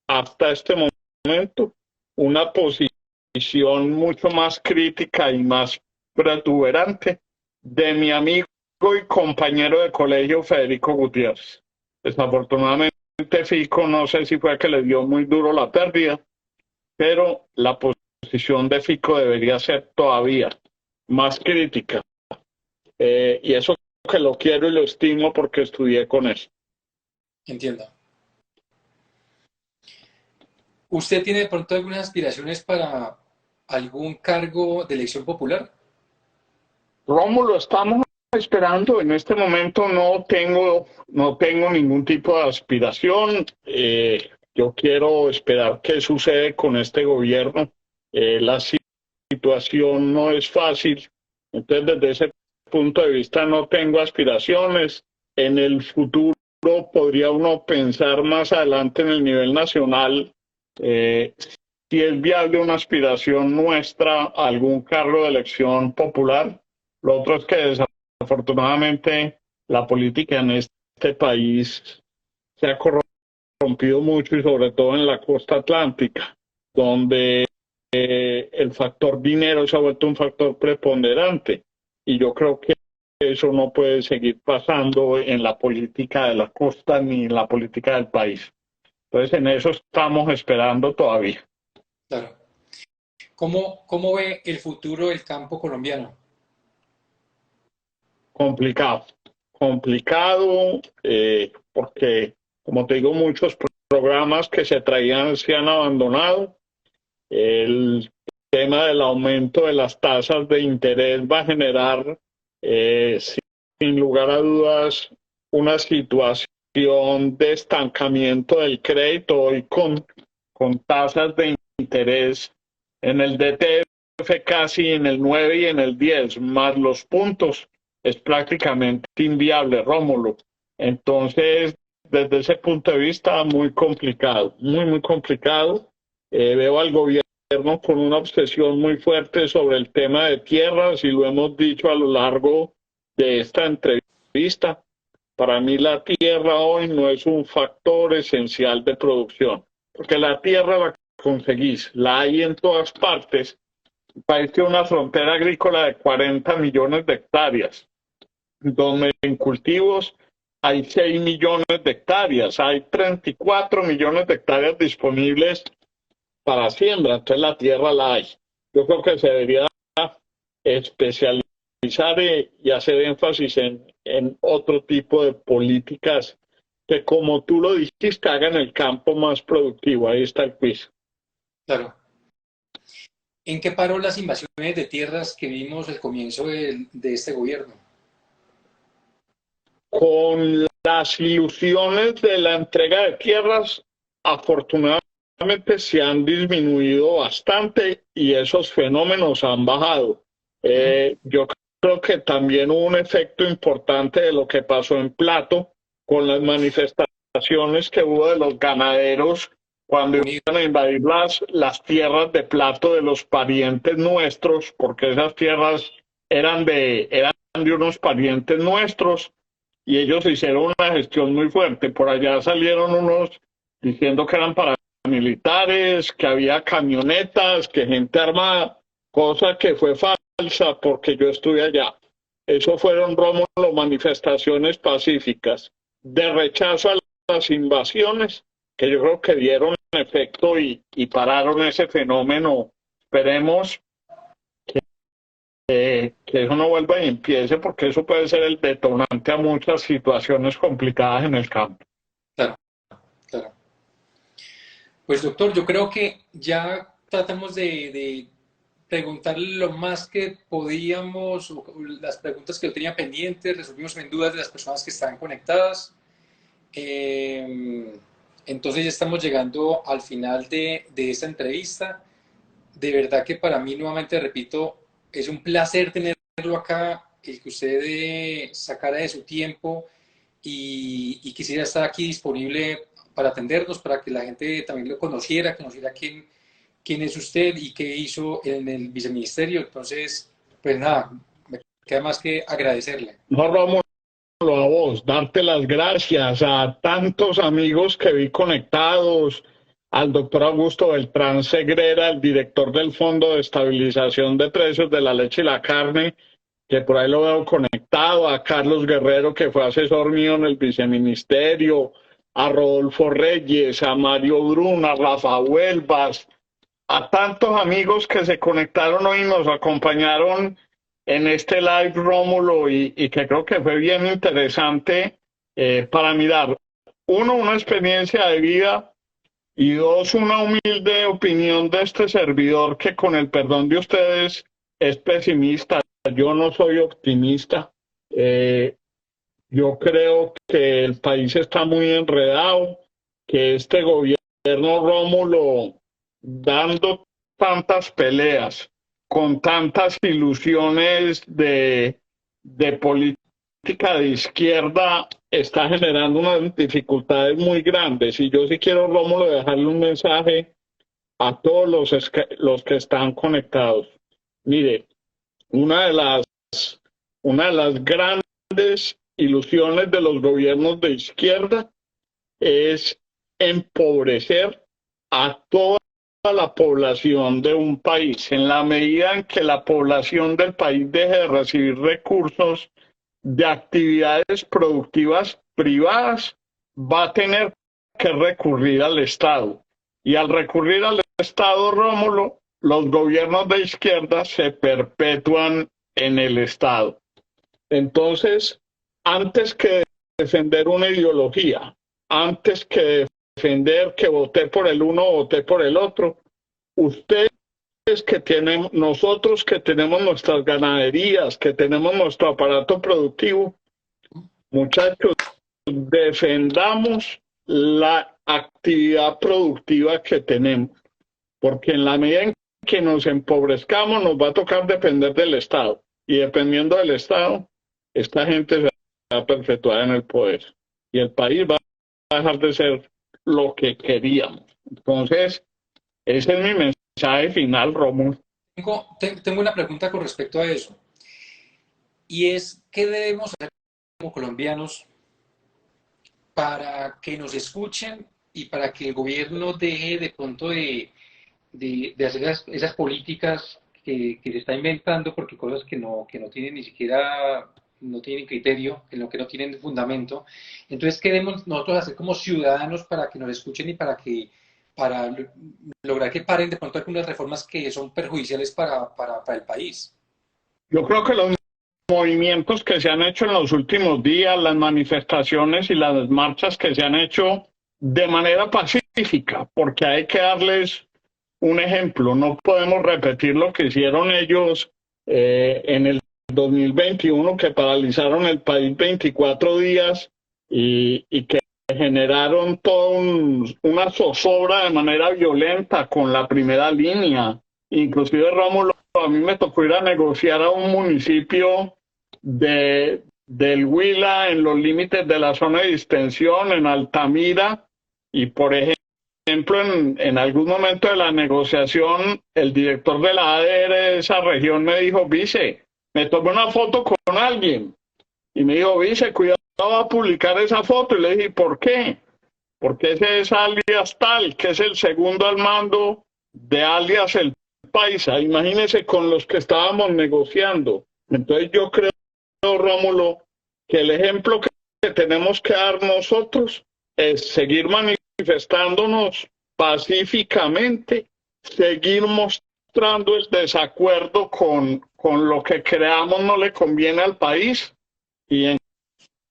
hasta este momento una posición mucho más crítica y más protuberante de mi amigo y compañero de colegio Federico Gutiérrez. Desafortunadamente Fico no sé si fue que le dio muy duro la pérdida, pero la posición de Fico debería ser todavía más crítica. Y eso que lo quiero y lo estimo porque estudié con él.
Entiendo. ¿Usted tiene de pronto algunas aspiraciones para algún cargo de elección popular?
Rómulo, estamos esperando. En este momento no tengo ningún tipo de aspiración. Yo quiero esperar qué sucede con este gobierno. La situación no es fácil. Entonces, desde ese punto de vista, no tengo aspiraciones. En el futuro podría uno pensar más adelante en el nivel nacional si es viable una aspiración nuestra a algún cargo de elección popular. Lo otro es que desafortunadamente la política en este país se ha corrompido mucho y sobre todo en la costa atlántica, donde el factor dinero se ha vuelto un factor preponderante. Y yo creo que eso no puede seguir pasando en la política de la costa ni en la política del país. Entonces en eso estamos esperando todavía.
Claro. ¿Cómo ve el futuro del campo colombiano?
Complicado, complicado, porque, como te digo, muchos programas que se traían se han abandonado. El tema del aumento de las tasas de interés va a generar, sin lugar a dudas, una situación de estancamiento del crédito hoy con tasas de interés en el DTF casi en el 9 y en el 10 más los puntos es prácticamente inviable, Rómulo. Entonces, desde ese punto de vista, muy complicado, muy complicado. Veo al gobierno con una obsesión muy fuerte sobre el tema de tierras y lo hemos dicho a lo largo de esta entrevista. Para mí la tierra hoy no es un factor esencial de producción, porque la tierra la conseguís, la hay en todas partes. El país tiene una frontera agrícola de 40 millones de hectáreas donde en cultivos hay 6 millones de hectáreas, hay 34 millones de hectáreas disponibles para siembra, entonces la tierra la hay. Yo creo que se debería especializar y hacer énfasis en otro tipo de políticas que, como tú lo dijiste, hagan el campo más productivo. Ahí está el quiz.
Claro. ¿En qué paró las invasiones de tierras que vimos al comienzo de este gobierno?
Con las ilusiones de la entrega de tierras, afortunadamente se han disminuido bastante y esos fenómenos han bajado. Yo creo que también hubo un efecto importante de lo que pasó en Plato con las manifestaciones que hubo de los ganaderos cuando iban a invadir las tierras de Plato de los parientes nuestros, porque esas tierras eran de unos parientes nuestros y ellos hicieron una gestión muy fuerte. Por allá salieron unos diciendo que eran paramilitares, que había camionetas, que gente armada, cosa que fue falsa porque yo estuve allá. Eso fueron, Rómulo, manifestaciones pacíficas de rechazo a las invasiones que yo creo que dieron efecto y pararon ese fenómeno. Esperemos que eso no vuelva y empiece porque eso puede ser el detonante a muchas situaciones complicadas en el campo.
Claro, claro. Pues doctor, yo creo que ya tratamos de preguntar lo más que podíamos, las preguntas que yo tenía pendientes, resolvimos en dudas de las personas que están conectadas. Eh, Entonces ya estamos llegando al final de esta entrevista. De verdad que para mí, nuevamente repito, es un placer tenerlo acá, el que usted sacara de su tiempo y quisiera estar aquí disponible para atendernos, para que la gente también lo conociera, conociera quién es usted y qué hizo en el viceministerio. Entonces, pues nada, me queda más que agradecerle.
No, Rómulo, a vos, darte las gracias a tantos amigos que vi conectados, al doctor Augusto Beltrán Segrera, el director del Fondo de Estabilización de Precios de la Leche y la Carne, que por ahí lo veo conectado, a Carlos Guerrero, que fue asesor mío en el viceministerio, a Rodolfo Reyes, a Mario Bruna, a Rafa Huelvas, a tantos amigos que se conectaron hoy y nos acompañaron en este live, Rómulo, y que creo que fue bien interesante para mirar, uno, una experiencia de vida y dos, una humilde opinión de este servidor que con el perdón de ustedes es pesimista. Yo no soy optimista. Yo creo que el país está muy enredado, que este gobierno, Rómulo, dando tantas peleas, con tantas ilusiones de política de izquierda, está generando unas dificultades muy grandes. Y yo sí quiero, Rómulo, dejarle un mensaje a todos los que están conectados. Mire, una de las, una de las grandes ilusiones de los gobiernos de izquierda es empobrecer a toda la población de un país. En la medida en que la población del país deje de recibir recursos de actividades productivas privadas, va a tener que recurrir al Estado. Y al recurrir al Estado, Rómulo, los gobiernos de izquierda se perpetúan en el Estado. Entonces, antes que defender una ideología, antes que defender que voté por el uno o voté por el otro, ustedes que tienen, nosotros que tenemos nuestras ganaderías, que tenemos nuestro aparato productivo, muchachos, defendamos la actividad productiva que tenemos, porque en la medida en que nos empobrezcamos nos va a tocar depender del Estado, y dependiendo del Estado, esta gente se va a perpetuar en el poder y el país va a dejar de ser lo que queríamos. Entonces, ese es mi mensaje final, Rómulo.
Tengo una pregunta con respecto a eso, y es, ¿qué debemos hacer como colombianos para que nos escuchen y para que el gobierno deje de pronto de hacer esas políticas que se está inventando, porque cosas que no tienen ni siquiera, no tienen criterio, que no tienen fundamento? Entonces, ¿qué debemos nosotros hacer como ciudadanos para que nos escuchen y para lograr que paren de pronto algunas reformas que son perjudiciales para el país?
Yo creo que los movimientos que se han hecho en los últimos días, las manifestaciones y las marchas que se han hecho de manera pacífica, porque hay que darles un ejemplo. No podemos repetir lo que hicieron ellos en el 2021, que paralizaron el país 24 días y que generaron toda una zozobra de manera violenta con la primera línea. Inclusive, Rómulo, a mí me tocó ir a negociar a un municipio del Huila en los límites de la zona de distensión, en Altamira, y por ejemplo, en algún momento de la negociación, el director de la ADR de esa región me dijo: vice, me tomé una foto con alguien, y me dijo: vice, cuidado, va a publicar esa foto. Y le dije: ¿por qué? Porque ese es alias tal, que es el segundo al mando de alias el Paisa. Imagínense con los que estábamos negociando. Entonces yo creo, Rómulo, que el ejemplo que tenemos que dar nosotros es seguir manifestándonos pacíficamente, seguir mostrando el desacuerdo con lo que creamos no le conviene al país, y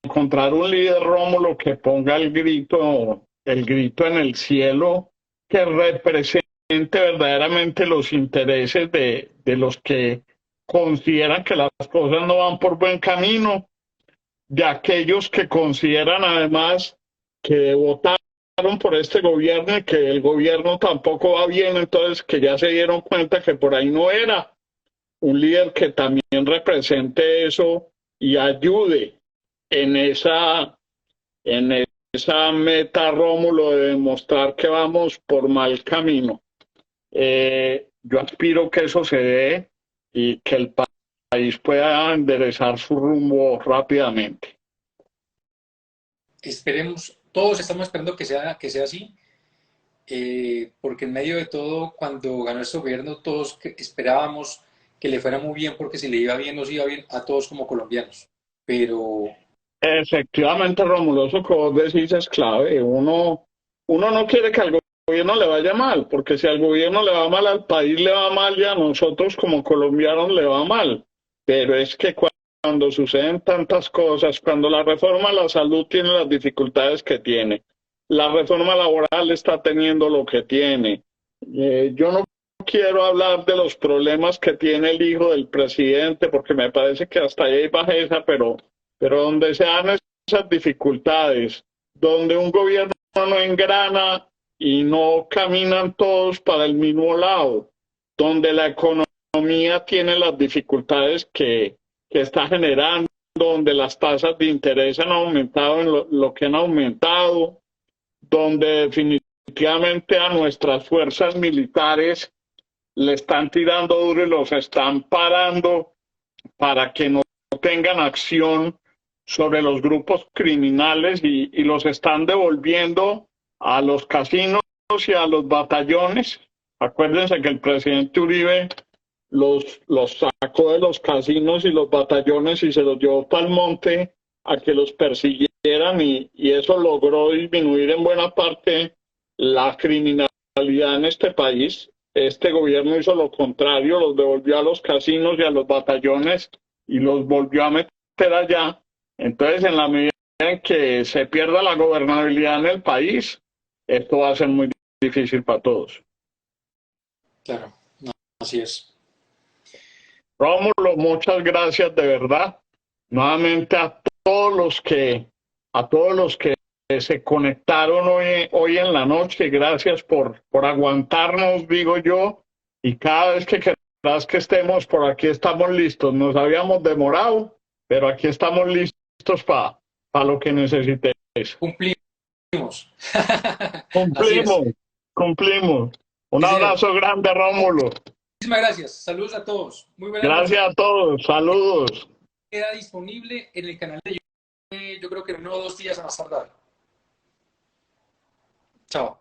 encontrar un líder, Rómulo, que ponga el grito en el cielo, que represente verdaderamente los intereses de los que consideran que las cosas no van por buen camino, de aquellos que consideran además que votar por este gobierno y que el gobierno tampoco va bien, entonces que ya se dieron cuenta que por ahí no era un líder que también represente eso y ayude en en esa meta, Rómulo, de demostrar que vamos por mal camino. Yo aspiro que eso se dé y que el país pueda enderezar su rumbo rápidamente.
Esperemos, todos estamos esperando que sea así, porque en medio de todo, cuando ganó este gobierno, todos esperábamos que le fuera muy bien, porque si le iba bien, nos iba bien a todos como colombianos. Pero,
Efectivamente, Rómulo, eso que vos decís es clave. Uno no quiere que al gobierno le vaya mal, porque si al gobierno le va mal, al país le va mal y a nosotros como colombianos le va mal. Pero es que cuando suceden tantas cosas, cuando la reforma a la salud tiene las dificultades que tiene, la reforma laboral está teniendo lo que tiene. Yo no quiero hablar de los problemas que tiene el hijo del presidente, porque me parece que hasta ahí hay bajeza, pero donde se dan esas dificultades, donde un gobierno no engrana y no caminan todos para el mismo lado, donde la economía tiene las dificultades que está generando, donde las tasas de interés han aumentado en lo que han aumentado, donde definitivamente a nuestras fuerzas militares le están tirando duro y los están parando para que no tengan acción sobre los grupos criminales y los están devolviendo a los casinos y a los batallones. Acuérdense que el presidente Uribe los sacó de los casinos y los batallones y se los llevó para el monte a que los persiguieran y eso logró disminuir en buena parte la criminalidad en este país. Este gobierno hizo lo contrario, los devolvió a los casinos y a los batallones y los volvió a meter allá. Entonces, en la medida en que se pierda la gobernabilidad en el país, esto va a ser muy difícil para todos.
claro, no, así es.
Rómulo, muchas gracias de verdad. Nuevamente a todos los que se conectaron hoy en la noche, gracias por aguantarnos, digo yo, y cada vez que querrás que estemos por aquí estamos listos. Nos habíamos demorado, pero aquí estamos listos para lo que necesites.
Cumplimos. Así es.
Cumplimos, cumplimos. Un
Sí, señor.
abrazo grande, Rómulo.
Muchísimas gracias. Saludos a todos. Muy buenas noches.
Gracias a todos. Saludos.
Queda disponible en el canal de YouTube, yo creo que en 1 o 2 días a más tardar. Chao.